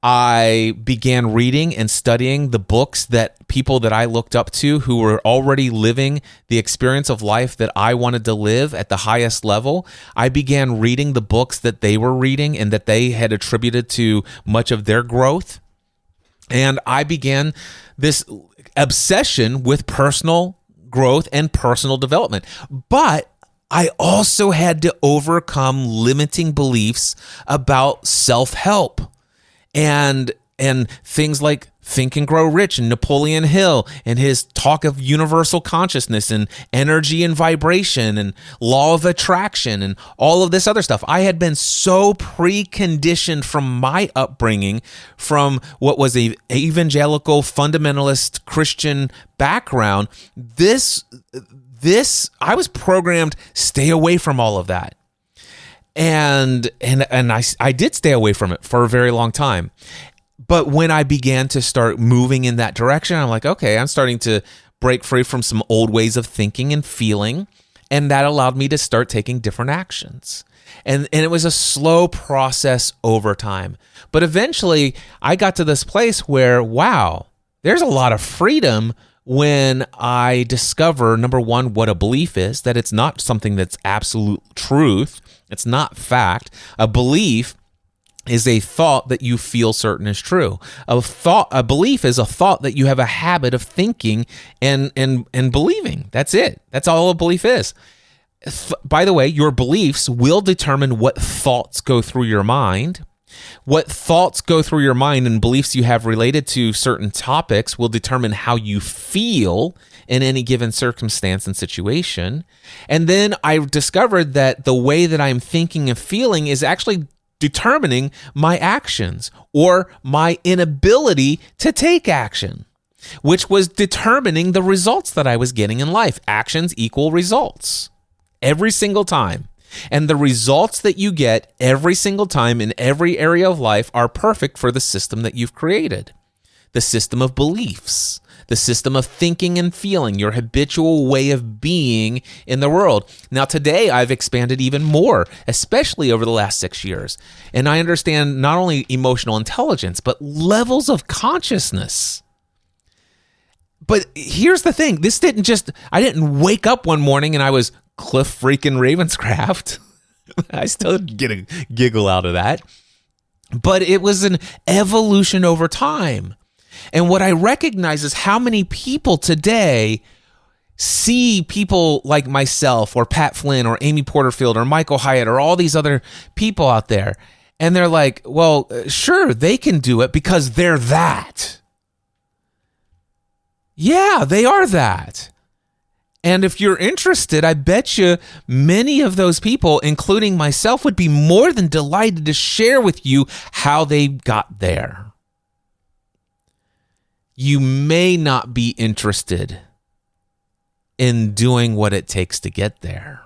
I began reading and studying the books that people that I looked up to who were already living the experience of life that I wanted to live at the highest level. I began reading the books that they were reading and that they had attributed to much of their growth. And I began this obsession with personal growth and personal development. But I also had to overcome limiting beliefs about self-help and things like Think and Grow Rich and Napoleon Hill and his talk of universal consciousness and energy and vibration and law of attraction and all of this other stuff. I had been so preconditioned from my upbringing, from what was a evangelical fundamentalist Christian background. I was programmed, stay away from all of that. And I did stay away from it for a very long time. But when I began to start moving in that direction, I'm like, okay, I'm starting to break free from some old ways of thinking and feeling. And that allowed me to start taking different actions. And it was a slow process over time. But eventually I got to this place where, wow, there's a lot of freedom when I discover, number one, what a belief is, that it's not something that's absolute truth. It's not fact. A belief is a thought that you feel certain is true. A belief is a thought that you have a habit of thinking and believing. That's it. That's all a belief is. By the way, your beliefs will determine what thoughts go through your mind. What thoughts go through your mind and beliefs you have related to certain topics will determine how you feel in any given circumstance and situation. And then I discovered that the way that I'm thinking and feeling is actually determining my actions or my inability to take action, which was determining the results that I was getting in life. Actions equal results every single time. And the results that you get every single time in every area of life are perfect for the system that you've created. The system of beliefs, the system of thinking and feeling, your habitual way of being in the world. Now, today I've expanded even more, especially over the last 6 years. And I understand not only emotional intelligence, but levels of consciousness. But here's the thing. I didn't wake up one morning and I was Cliff freaking Ravenscraft. I still get a giggle out of that. But it was an evolution over time. And what I recognize is how many people today see people like myself or Pat Flynn or Amy Porterfield or Michael Hyatt or all these other people out there. And they're like, well, sure, they can do it because they're that. Yeah, they are that. And if you're interested, I bet you many of those people, including myself, would be more than delighted to share with you how they got there. You may not be interested in doing what it takes to get there.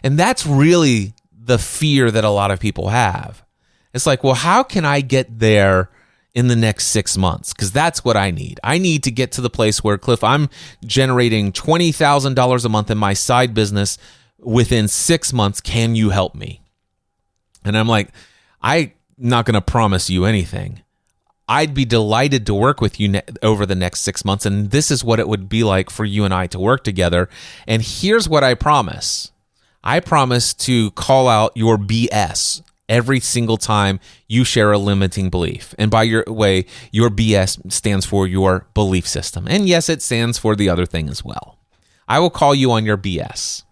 And that's really the fear that a lot of people have. It's like, well, how can I get there in the next 6 months? Because that's what I need. I need to get to the place where, Cliff, I'm generating $20,000 a month in my side business within 6 months. Can you help me? And I'm like, I'm not going to promise you anything. I'd be delighted to work with you over the next 6 months. And this is what it would be like for you and I to work together. And here's what I promise. I promise to call out your BS every single time you share a limiting belief. And by your way, your BS stands for your belief system. And yes, it stands for the other thing as well. I will call you on your BS.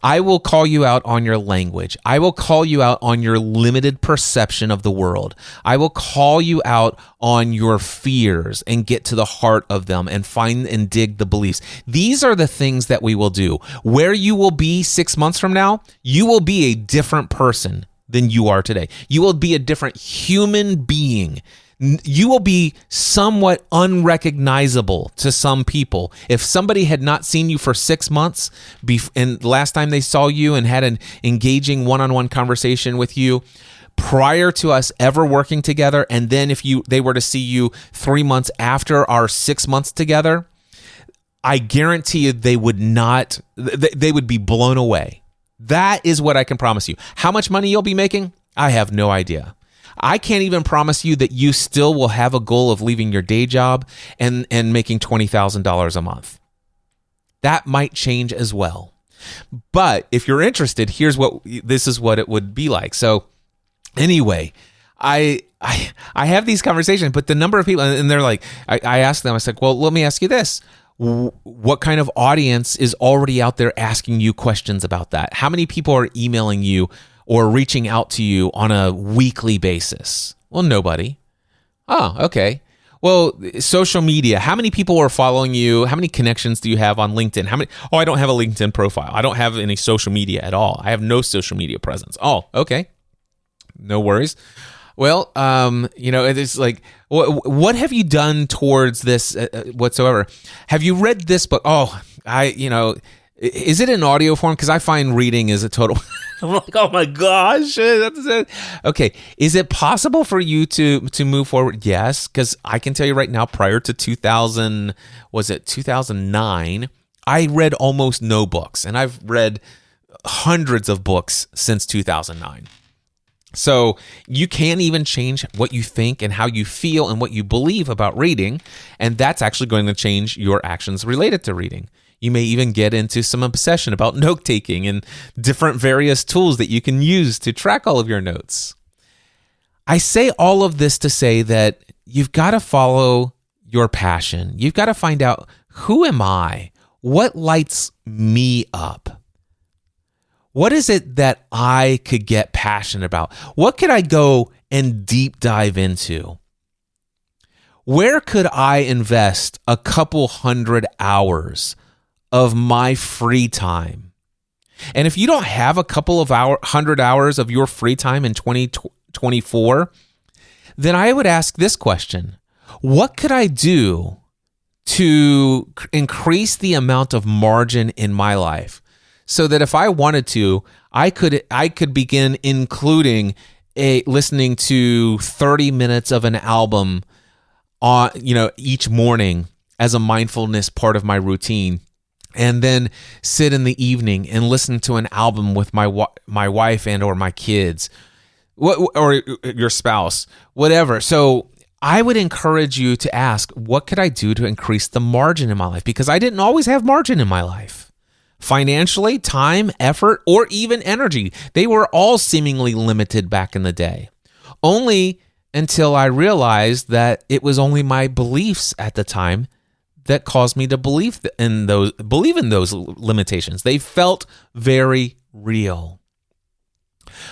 I will call you out on your language. I will call you out on your limited perception of the world. I will call you out on your fears and get to the heart of them and find and dig the beliefs. These are the things that we will do. Where you will be 6 months from now, you will be a different person than you are today. You will be a different human being. You will be somewhat unrecognizable to some people. If somebody had not seen you for 6 months and last time they saw you and had an engaging one-on-one conversation with you prior to us ever working together, and then if they were to see you 3 months after our 6 months together, I guarantee you they would be blown away. That is what I can promise you. How much money you'll be making? I have no idea. I can't even promise you that you still will have a goal of leaving your day job and making $20,000 a month. That might change as well. But if you're interested, this is what it would be like. So anyway, I have these conversations, but the number of people, and they're like, I ask them, I said, well, let me ask you this. What kind of audience is already out there asking you questions about that? How many people are emailing you or reaching out to you on a weekly basis? Well, nobody. Oh, okay. Well, social media. How many people are following you? How many connections do you have on LinkedIn? Oh, I don't have a LinkedIn profile. I don't have any social media at all. I have no social media presence. Oh, okay. No worries. Well, it's like, what have you done towards this whatsoever? Have you read this book? Oh, is it in audio form? Because I find reading is a total. I'm like, oh my gosh, that's it. Okay, is it possible for you to move forward? Yes, because I can tell you right now, prior to 2009, I read almost no books, and I've read hundreds of books since 2009. So you can even change what you think and how you feel and what you believe about reading, and that's actually going to change your actions related to reading. You may even get into some obsession about note-taking and different various tools that you can use to track all of your notes. I say all of this to say that you've got to follow your passion. You've got to find out, who am I? What lights me up? What is it that I could get passionate about? What could I go and deep dive into? Where could I invest a couple hundred hours of my free time? And if you don't have a couple of hundred hours of your free time in 2024, then I would ask this question: what could I do to increase the amount of margin in my life, so that if I wanted to, I could begin including listening to 30 minutes of an album each morning as a mindfulness part of my routine, and then sit in the evening and listen to an album with my wife and or my kids, or your spouse, whatever. So I would encourage you to ask, what could I do to increase the margin in my life? Because I didn't always have margin in my life. Financially, time, effort, or even energy. They were all seemingly limited back in the day. Only until I realized that it was only my beliefs at the time that caused me to believe in those limitations. They felt very real.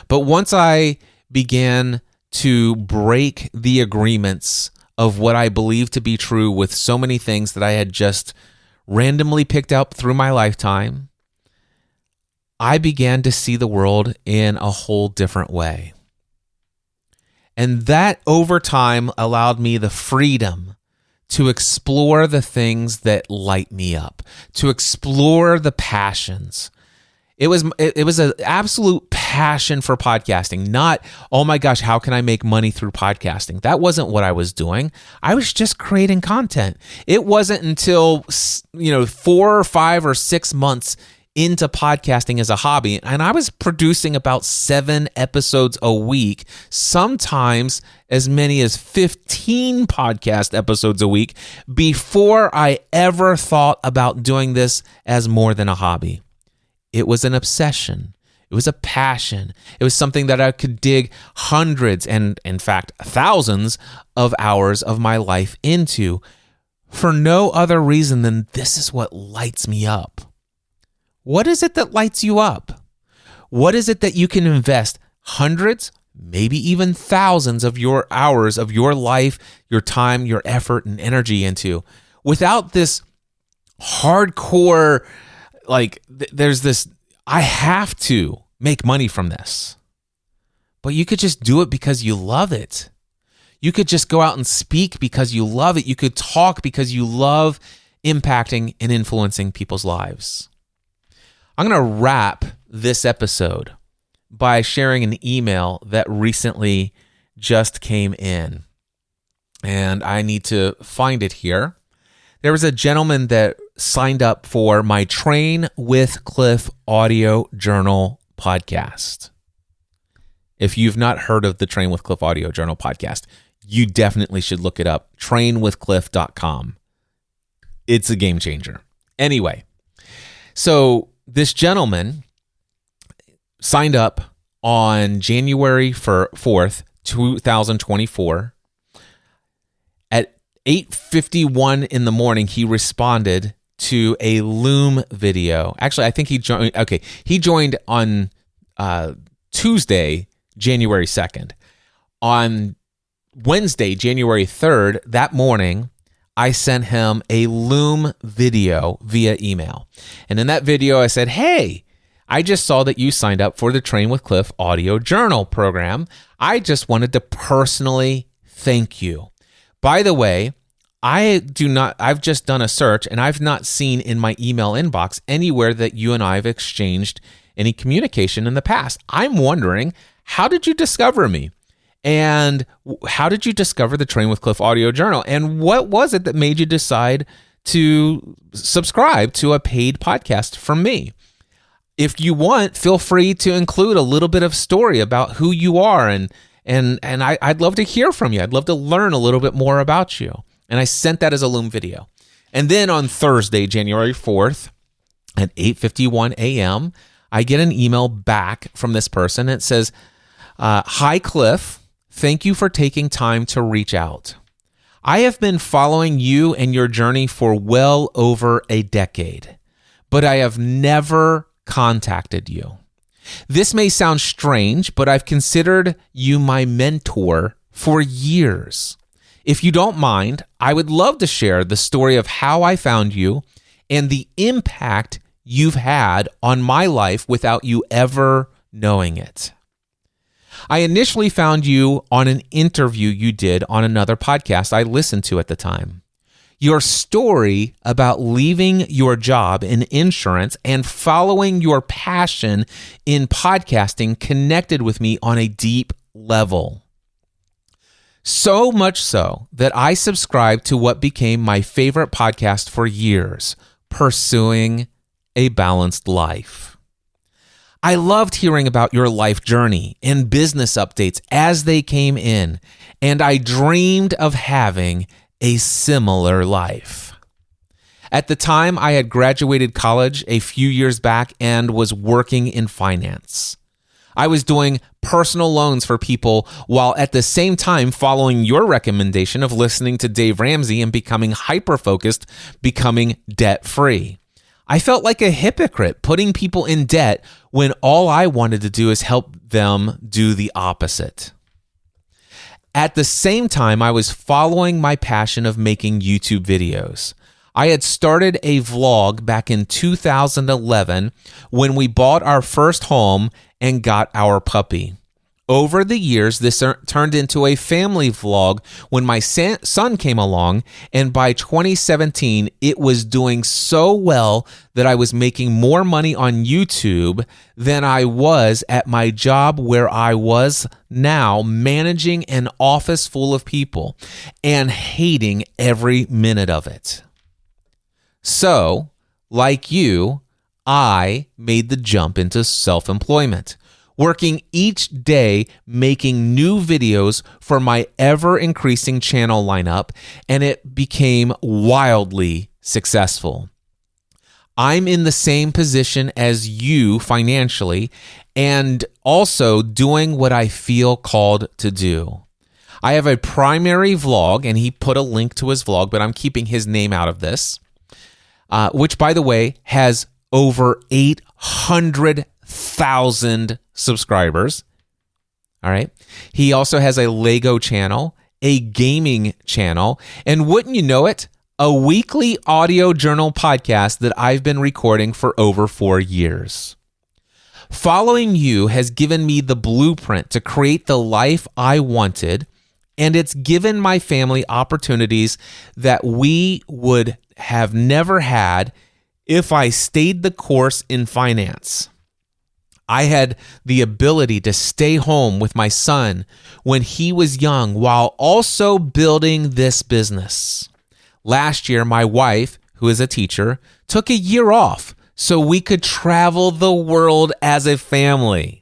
But once I began to break the agreements of what I believed to be true with so many things that I had just randomly picked up through my lifetime, I began to see the world in a whole different way. And that over time allowed me the freedom to explore the things that light me up, to explore the passions. It was an absolute passion for podcasting, not, oh my gosh, how can I make money through podcasting? That wasn't what I was doing. I was just creating content. It wasn't until 4 or 5 or 6 months into podcasting as a hobby, and I was producing about 7 episodes a week, sometimes as many as 15 podcast episodes a week, before I ever thought about doing this as more than a hobby. It was an obsession. It was a passion. It was something that I could dig hundreds and, in fact, thousands of hours of my life into for no other reason than this is what lights me up. What is it that lights you up? What is it that you can invest hundreds, maybe even thousands of your hours of your life, your time, your effort, and energy into without this hardcore, there's this, I have to make money from this. But you could just do it because you love it. You could just go out and speak because you love it. You could talk because you love impacting and influencing people's lives. I'm going to wrap this episode by sharing an email that recently just came in. And I need to find it here. There was a gentleman that signed up for my Train with Cliff audio journal podcast. If you've not heard of the Train with Cliff audio journal podcast, you definitely should look it up. trainwithcliff.com. It's a game changer. Anyway, so this gentleman signed up on January 4th, 2024. At 8:51 in the morning, he responded to a Loom video. Actually, I think he joined. Okay, he joined on Tuesday, January 2nd. On Wednesday, January 3rd, that morning, I sent him a Loom video via email. And in that video, I said, hey, I just saw that you signed up for the Train with Cliff audio journal program. I just wanted to personally thank you. By the way, I've just done a search and I've not seen in my email inbox anywhere that you and I have exchanged any communication in the past. I'm wondering, how did you discover me? And how did you discover the Train with Cliff audio journal? And what was it that made you decide to subscribe to a paid podcast from me? If you want, feel free to include a little bit of story about who you are. And I'd love to hear from you. I'd love to learn a little bit more about you. And I sent that as a Loom video. And then on Thursday, January 4th at 8:51 a.m., I get an email back from this person. It says, hi, Cliff. Thank you for taking time to reach out. I have been following you and your journey for well over a decade, but I have never contacted you. This may sound strange, but I've considered you my mentor for years. If you don't mind, I would love to share the story of how I found you and the impact you've had on my life without you ever knowing it. I initially found you on an interview you did on another podcast I listened to at the time. Your story about leaving your job in insurance and following your passion in podcasting connected with me on a deep level. So much so that I subscribed to what became my favorite podcast for years, Pursuing a Balanced Life. I loved hearing about your life journey and business updates as they came in, and I dreamed of having a similar life. At the time, I had graduated college a few years back and was working in finance. I was doing personal loans for people while at the same time following your recommendation of listening to Dave Ramsey and becoming hyper-focused, becoming debt-free. I felt like a hypocrite putting people in debt when all I wanted to do is help them do the opposite. At the same time, I was following my passion of making YouTube videos. I had started a vlog back in 2011 when we bought our first home and got our puppy. Over the years, this turned into a family vlog when my son came along, and by 2017, it was doing so well that I was making more money on YouTube than I was at my job where I was now managing an office full of people and hating every minute of it. So, like you, I made the jump into self-employment, working each day making new videos for my ever-increasing channel lineup, and it became wildly successful. I'm in the same position as you financially and also doing what I feel called to do. I have a primary vlog, and he put a link to his vlog, but I'm keeping his name out of this, which, by the way, has over 800,000 subscribers. All right. He also has a Lego channel, a gaming channel, and wouldn't you know it, a weekly audio journal podcast that I've been recording for over 4 years. Following you has given me the blueprint to create the life I wanted, and it's given my family opportunities that we would have never had if I stayed the course in finance. I had the ability to stay home with my son when he was young while also building this business. Last year, my wife, who is a teacher, took a year off so we could travel the world as a family.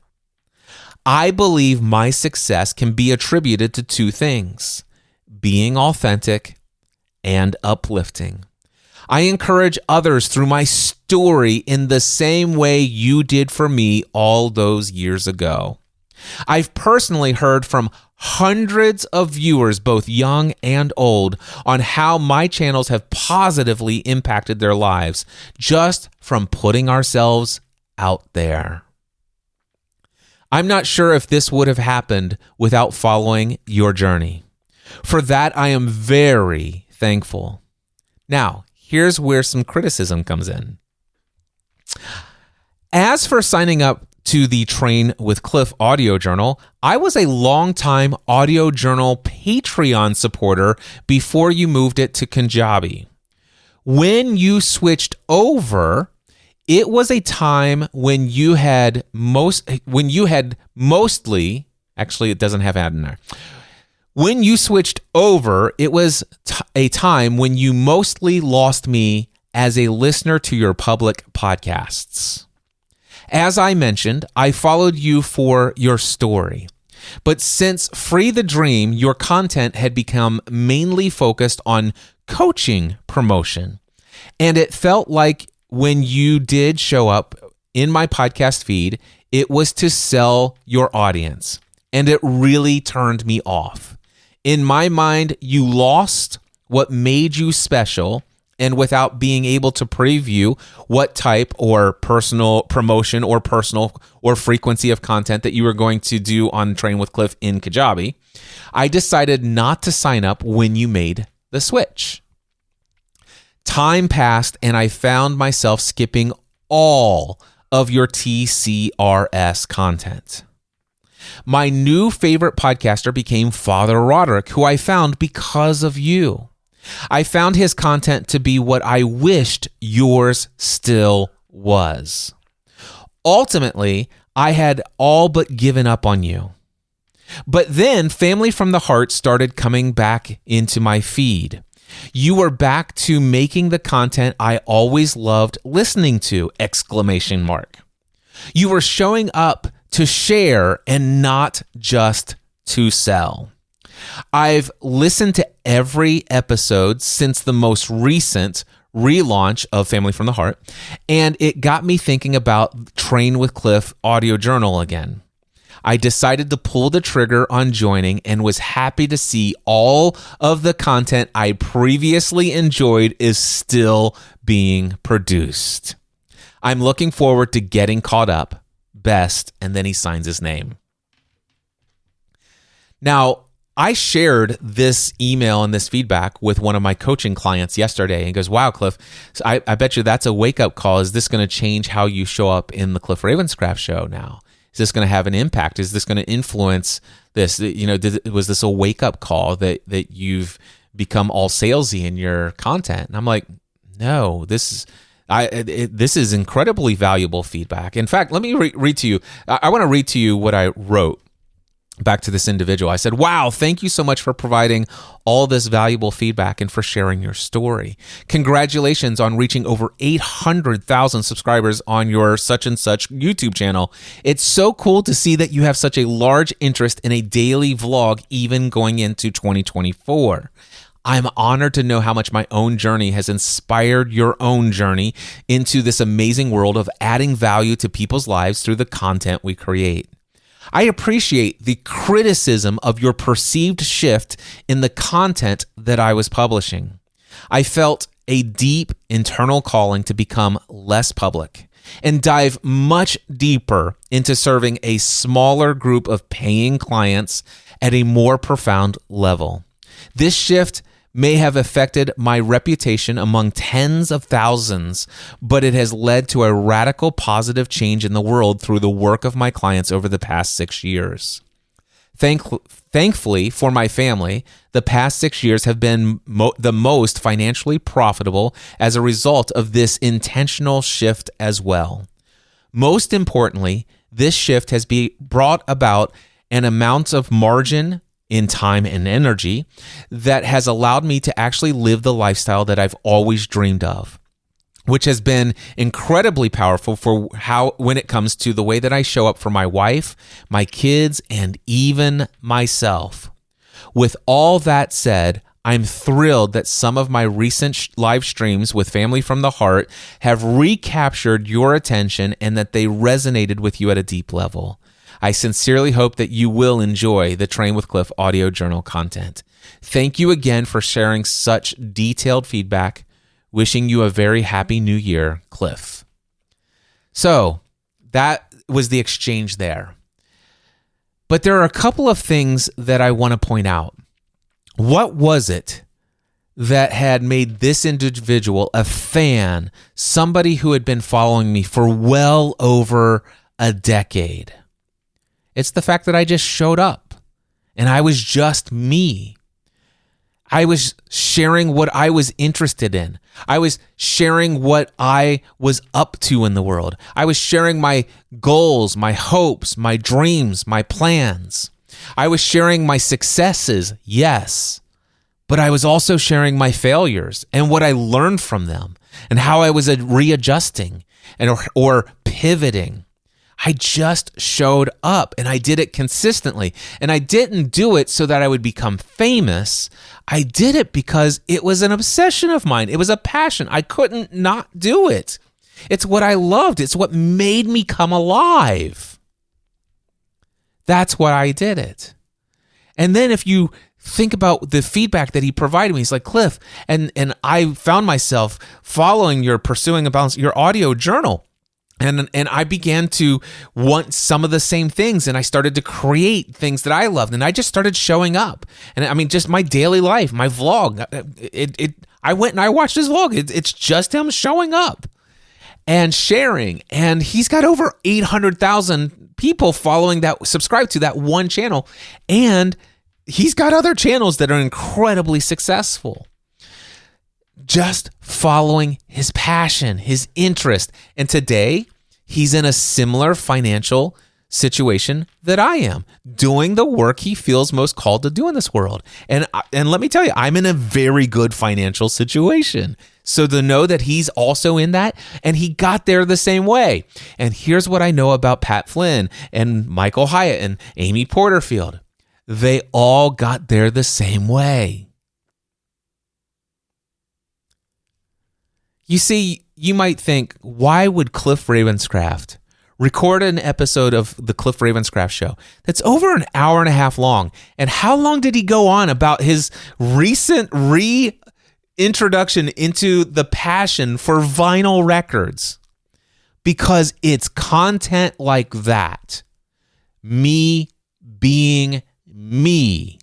I believe my success can be attributed to two things: being authentic and uplifting. I encourage others through my story in the same way you did for me all those years ago. I've personally heard from hundreds of viewers, both young and old, on how my channels have positively impacted their lives just from putting ourselves out there. I'm not sure if this would have happened without following your journey. For that, I am very thankful. Now, here's where some criticism comes in. As for signing up to the Train with Cliff audio journal, I was a longtime audio journal Patreon supporter before you moved it to Kajabi. When you switched over, it was a time when you had mostly, actually it doesn't have ad in there. When you switched over, it was a time when you mostly lost me as a listener to your public podcasts. As I mentioned, I followed you for your story. But since Free the Dream, your content had become mainly focused on coaching promotion. And it felt like when you did show up in my podcast feed, it was to sell your audience. And it really turned me off. In my mind, you lost what made you special, and without being able to preview what type or personal promotion or personal or frequency of content that you were going to do on Train with Cliff in Kajabi, I decided not to sign up when you made the switch. Time passed, and I found myself skipping all of your TCRS content. My new favorite podcaster became Father Roderick, who I found because of you. I found his content to be what I wished yours still was. Ultimately, I had all but given up on you. But then Family from the Heart started coming back into my feed. You were back to making the content I always loved listening to! You were showing up to share and not just to sell. I've listened to every episode since the most recent relaunch of Family from the Heart, and it got me thinking about Train with Cliff audio journal again. I decided to pull the trigger on joining and was happy to see all of the content I previously enjoyed is still being produced. I'm looking forward to getting caught up. Best, and then he signs his name. Now, I shared this email and this feedback with one of my coaching clients yesterday, and he goes, wow, Cliff, I bet you that's a wake-up call. Is this going to change how you show up in the Cliff Ravenscraft show now? Is this going to have an impact? Is this going to influence this? Was this a wake-up call that you've become all salesy in your content? And I'm like, no, this is incredibly valuable feedback. In fact, let me read to you. I want to read to you what I wrote back to this individual. I said, wow, thank you so much for providing all this valuable feedback and for sharing your story. Congratulations on reaching over 800,000 subscribers on your such and such YouTube channel. It's so cool to see that you have such a large interest in a daily vlog, even going into 2024. I'm honored to know how much my own journey has inspired your own journey into this amazing world of adding value to people's lives through the content we create. I appreciate the criticism of your perceived shift in the content that I was publishing. I felt a deep internal calling to become less public and dive much deeper into serving a smaller group of paying clients at a more profound level. This shift may have affected my reputation among tens of thousands, but it has led to a radical positive change in the world through the work of my clients over the past 6 years. Thankfully for my family, the past 6 years have been the most financially profitable as a result of this intentional shift as well. Most importantly, this shift has brought about an amount of margin in time and energy that has allowed me to actually live the lifestyle that I've always dreamed of, which has been incredibly powerful for when it comes to the way that I show up for my wife, my kids, and even myself. With all that said, I'm thrilled that some of my recent live streams with Family from the Heart have recaptured your attention and that they resonated with you at a deep level. I sincerely hope that you will enjoy the Train with Cliff audio journal content. Thank you again for sharing such detailed feedback. Wishing you a very happy new year, Cliff. So that was the exchange there. But there are a couple of things that I want to point out. What was it that had made this individual a fan, somebody who had been following me for well over a decade? It's the fact that I just showed up and I was just me. I was sharing what I was interested in. I was sharing what I was up to in the world. I was sharing my goals, my hopes, my dreams, my plans. I was sharing my successes, yes, but I was also sharing my failures and what I learned from them and how I was readjusting or pivoting. I just showed up and I did it consistently. And I didn't do it so that I would become famous. I did it because it was an obsession of mine. It was a passion. I couldn't not do it. It's what I loved. It's what made me come alive. That's why I did it. And then if you think about the feedback that he provided me, he's like, Cliff, and I found myself following your Pursuing a Balance, your audio journal. And I began to want some of the same things, and I started to create things that I loved, and I just started showing up. And I mean, just my daily life, my vlog. I went and I watched his vlog. It's just him showing up and sharing. And he's got over 800,000 people following that, subscribe to that one channel, and he's got other channels that are incredibly successful. Just following his passion, his interest. And today, he's in a similar financial situation that I am, doing the work he feels most called to do in this world. And let me tell you, I'm in a very good financial situation. So to know that he's also in that, and he got there the same way. And here's what I know about Pat Flynn and Michael Hyatt and Amy Porterfield. They all got there the same way. You see, you might think, why would Cliff Ravenscraft record an episode of the Cliff Ravenscraft Show that's over an hour and a half long? And how long did he go on about his recent reintroduction into the passion for vinyl records? Because it's content like that, me being me,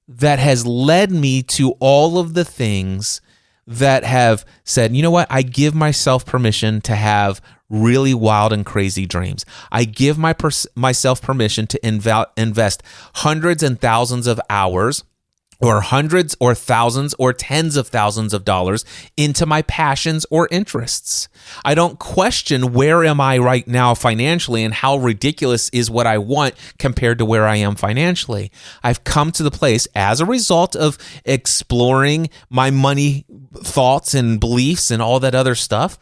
that has led me to all of the things that have said, you know what, I give myself permission to have really wild and crazy dreams. I give myself permission to invest hundreds and thousands of hours, or hundreds or thousands or tens of thousands of dollars into my passions or interests. I don't question where am I right now financially and how ridiculous is what I want compared to where I am financially. I've come to the place as a result of exploring my money thoughts and beliefs and all that other stuff,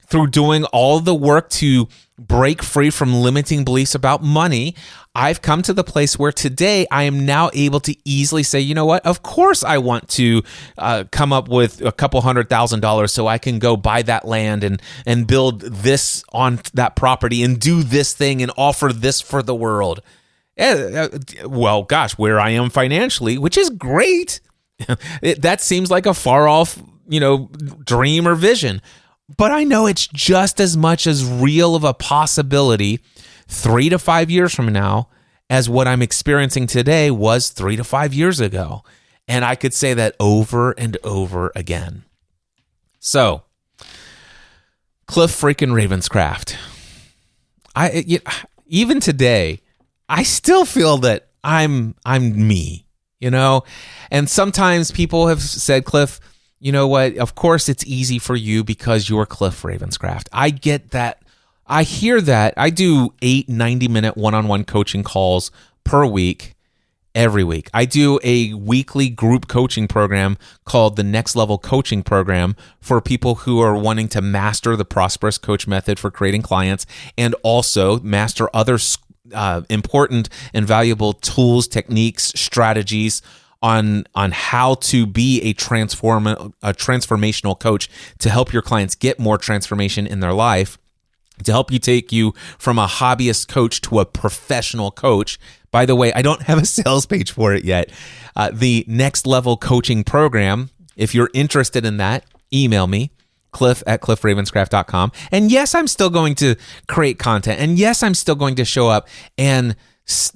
through doing all the work to break free from limiting beliefs about money. I've come to the place where today I am now able to easily say, you know what? Of course I want to come up with a couple $100,000 so I can go buy that land and build this on that property and do this thing and offer this for the world. Well, gosh, where I am financially, which is great. That seems like a far off, dream or vision. But I know it's just as much as real of a possibility 3 to 5 years from now as what I'm experiencing today was 3 to 5 years ago. And I could say that over and over again. So, Cliff freaking Ravenscraft. Even today, I still feel that I'm me, And sometimes people have said, Cliff, you know what? Of course it's easy for you because you're Cliff Ravenscraft. I get that. I hear that. I do 8 90-minute one-on-one coaching calls per week, every week. I do a weekly group coaching program called the Next Level Coaching Program for people who are wanting to master the Prosperous Coach method for creating clients and also master other important and valuable tools, techniques, strategies on how to be a transformational coach to help your clients get more transformation in their life, to help take you from a hobbyist coach to a professional coach. By the way, I don't have a sales page for it yet. The Next Level Coaching Program, if you're interested in that, email me, cliff@cliffravenscraft.com. And yes, I'm still going to create content. And yes, I'm still going to show up and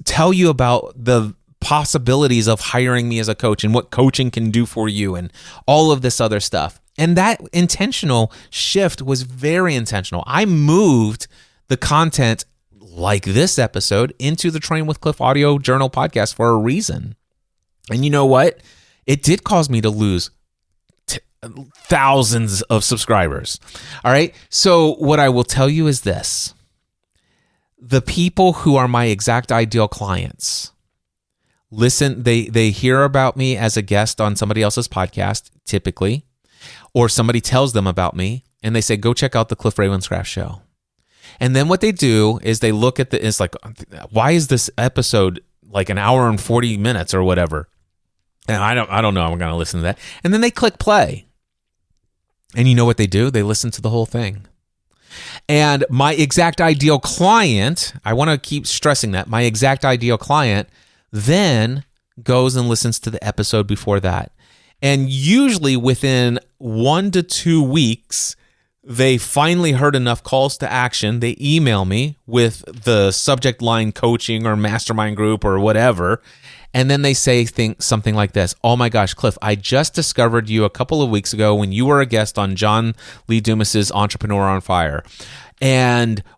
tell you about the possibilities of hiring me as a coach and what coaching can do for you and all of this other stuff. And that intentional shift was very intentional. I moved the content like this episode into the Train with Cliff audio journal podcast for a reason. And you know what? It did cause me to lose thousands of subscribers. All right. So what I will tell you is this. The people who are my exact ideal clients, listen, they hear about me as a guest on somebody else's podcast, typically, or somebody tells them about me, and they say, go check out the Cliff Ravenscraft show. And then what they do is they look at it's like, why is this episode like an hour and 40 minutes or whatever? And I don't know, I'm going to listen to that. And then they click play. And you know what they do? They listen to the whole thing. And my exact ideal client, I want to keep stressing that, my exact ideal client then goes and listens to the episode before that. And usually within 1 to 2 weeks, they finally heard enough calls to action. They email me with the subject line coaching or mastermind group or whatever. And then they say something like this. Oh my gosh, Cliff, I just discovered you a couple of weeks ago when you were a guest on John Lee Dumas's Entrepreneur on Fire.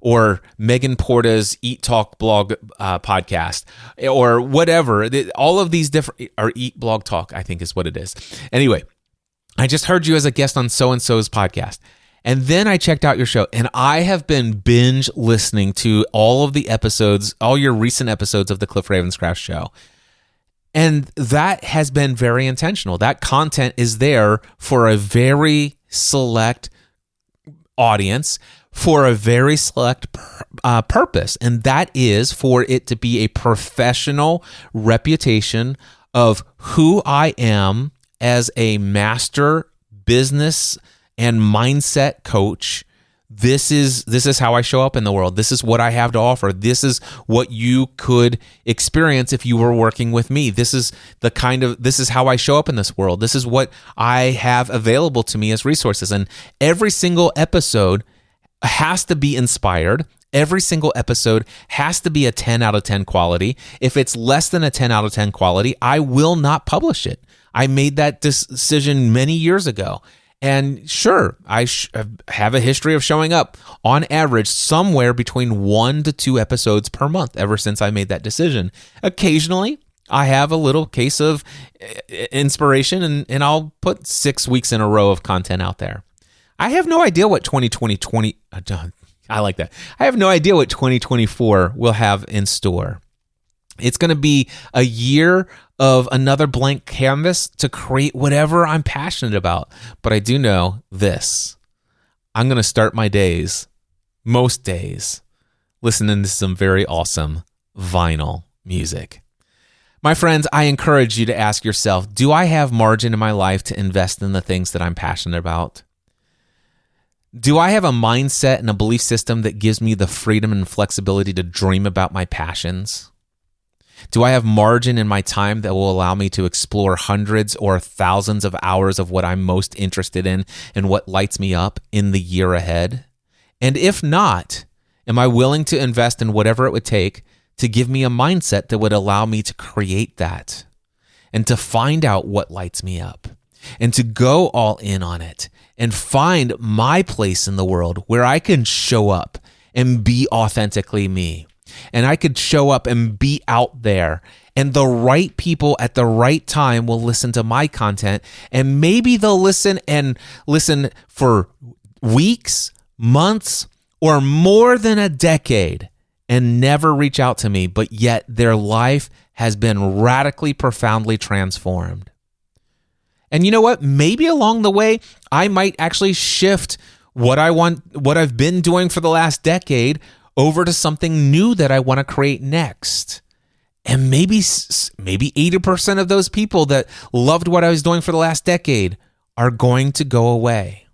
Or Megan Porta's Eat Talk blog podcast, or whatever. All of these different, or Eat Blog Talk, I think is what it is. Anyway, I just heard you as a guest on so-and-so's podcast. And then I checked out your show, and I have been binge listening to all of the episodes, all your recent episodes of the Cliff Ravenscraft show. And that has been very intentional. That content is there for a very select audience, for a very select purpose, and that is for it to be a professional reputation of who I am as a master business and mindset coach. This is how I show up in the world. This is what I have to offer. This is what you could experience if you were working with me. This is how I show up in this world. This is what I have available to me as resources. And every single episode has to be inspired. Every single episode has to be a 10 out of 10 quality. If it's less than a 10 out of 10 quality, I will not publish it. I made that decision many years ago. And sure, I have a history of showing up on average somewhere between 1 to 2 episodes per month ever since I made that decision. Occasionally, I have a little case of inspiration and I'll put 6 weeks in a row of content out there. I have no idea what 2020 I like that. I have no idea what 2024 will have in store. It's going to be a year of another blank canvas to create whatever I'm passionate about. But I do know this. I'm going to start my days, most days, listening to some very awesome vinyl music. My friends, I encourage you to ask yourself, do I have margin in my life to invest in the things that I'm passionate about? Do I have a mindset and a belief system that gives me the freedom and flexibility to dream about my passions? Do I have margin in my time that will allow me to explore hundreds or thousands of hours of what I'm most interested in and what lights me up in the year ahead? And if not, am I willing to invest in whatever it would take to give me a mindset that would allow me to create that and to find out what lights me up and to go all in on it and find my place in the world where I can show up and be authentically me? And I could show up and be out there, and the right people at the right time will listen to my content, and maybe they'll listen for weeks, months, or more than a decade and never reach out to me, but yet their life has been radically, profoundly transformed. And you know what? Maybe along the way, I might actually shift what I've been doing for the last decade over to something new that I want to create next. And maybe 80% of those people that loved what I was doing for the last decade are going to go away.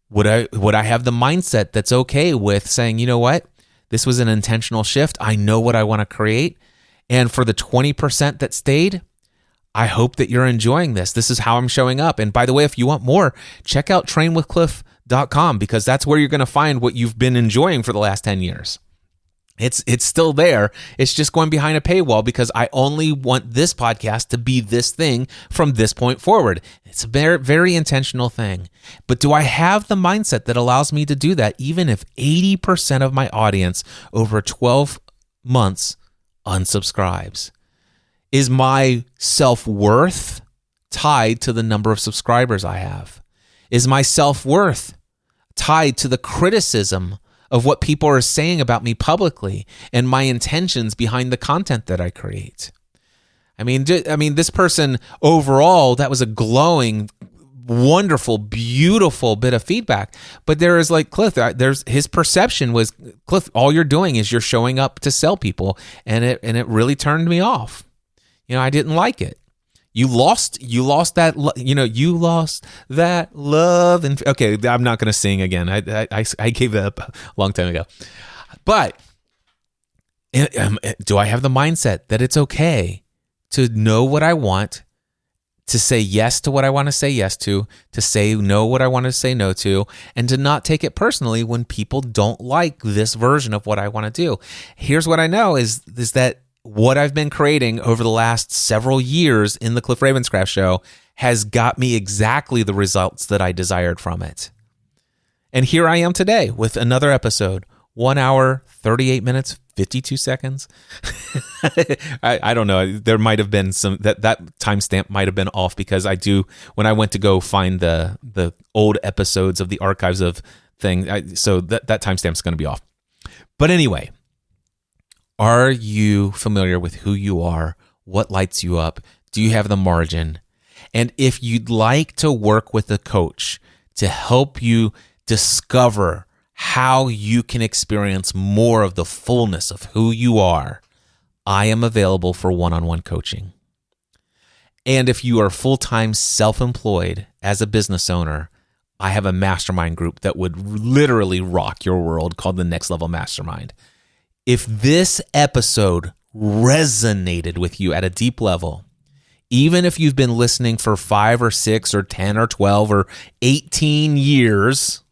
Would I have the mindset that's okay with saying, you know what? This was an intentional shift. I know what I want to create. And for the 20% that stayed, I hope that you're enjoying this. This is how I'm showing up. And by the way, if you want more, check out trainwithcliff.com, because that's where you're going to find what you've been enjoying for the last 10 years. It's still there. It's just going behind a paywall because I only want this podcast to be this thing from this point forward. It's a very, very intentional thing. But do I have the mindset that allows me to do that even if 80% of my audience over 12 months unsubscribes? Is my self-worth tied to the number of subscribers I have? Is my self-worth tied to the criticism of what people are saying about me publicly and my intentions behind the content that I create? I mean, this person overall, that was a glowing, wonderful, beautiful bit of feedback. But there is like Cliff, his perception was, Cliff, all you're doing is you're showing up to sell people, and it really turned me off. I didn't like it. You lost that love. And okay, I'm not going to sing again. I gave that up a long time ago. But do I have the mindset that it's okay to know what I want, to say yes to what I want to say yes to say no what I want to say no to, and to not take it personally when people don't like this version of what I want to do? Here's what I know is that what I've been creating over the last several years in the Cliff Ravenscraft show has got me exactly the results that I desired from it. And here I am today with another episode, 1 hour, 38 minutes, 52 seconds. I don't know. There might have been some, that timestamp might have been off because when I went to go find the old episodes of the archives of thing, so that timestamp's going to be off. But anyway, are you familiar with who you are? What lights you up? Do you have the margin? And if you'd like to work with a coach to help you discover how you can experience more of the fullness of who you are, I am available for one-on-one coaching. And if you are full-time self-employed as a business owner, I have a mastermind group that would literally rock your world called the Next Level Mastermind. If this episode resonated with you at a deep level, even if you've been listening for 5 or 6 or 10 or 12 or 18 years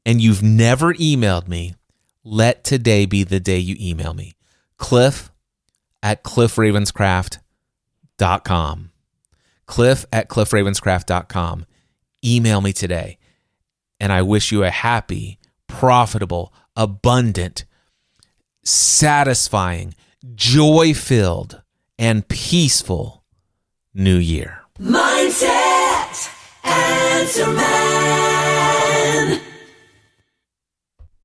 and you've never emailed me, let today be the day you email me. Cliff@cliffravenscraft.com. cliff@cliffravenscraft.com. Email me today. And I wish you a happy, profitable, abundant, satisfying, joy-filled, and peaceful new year. Mindset Answer Man.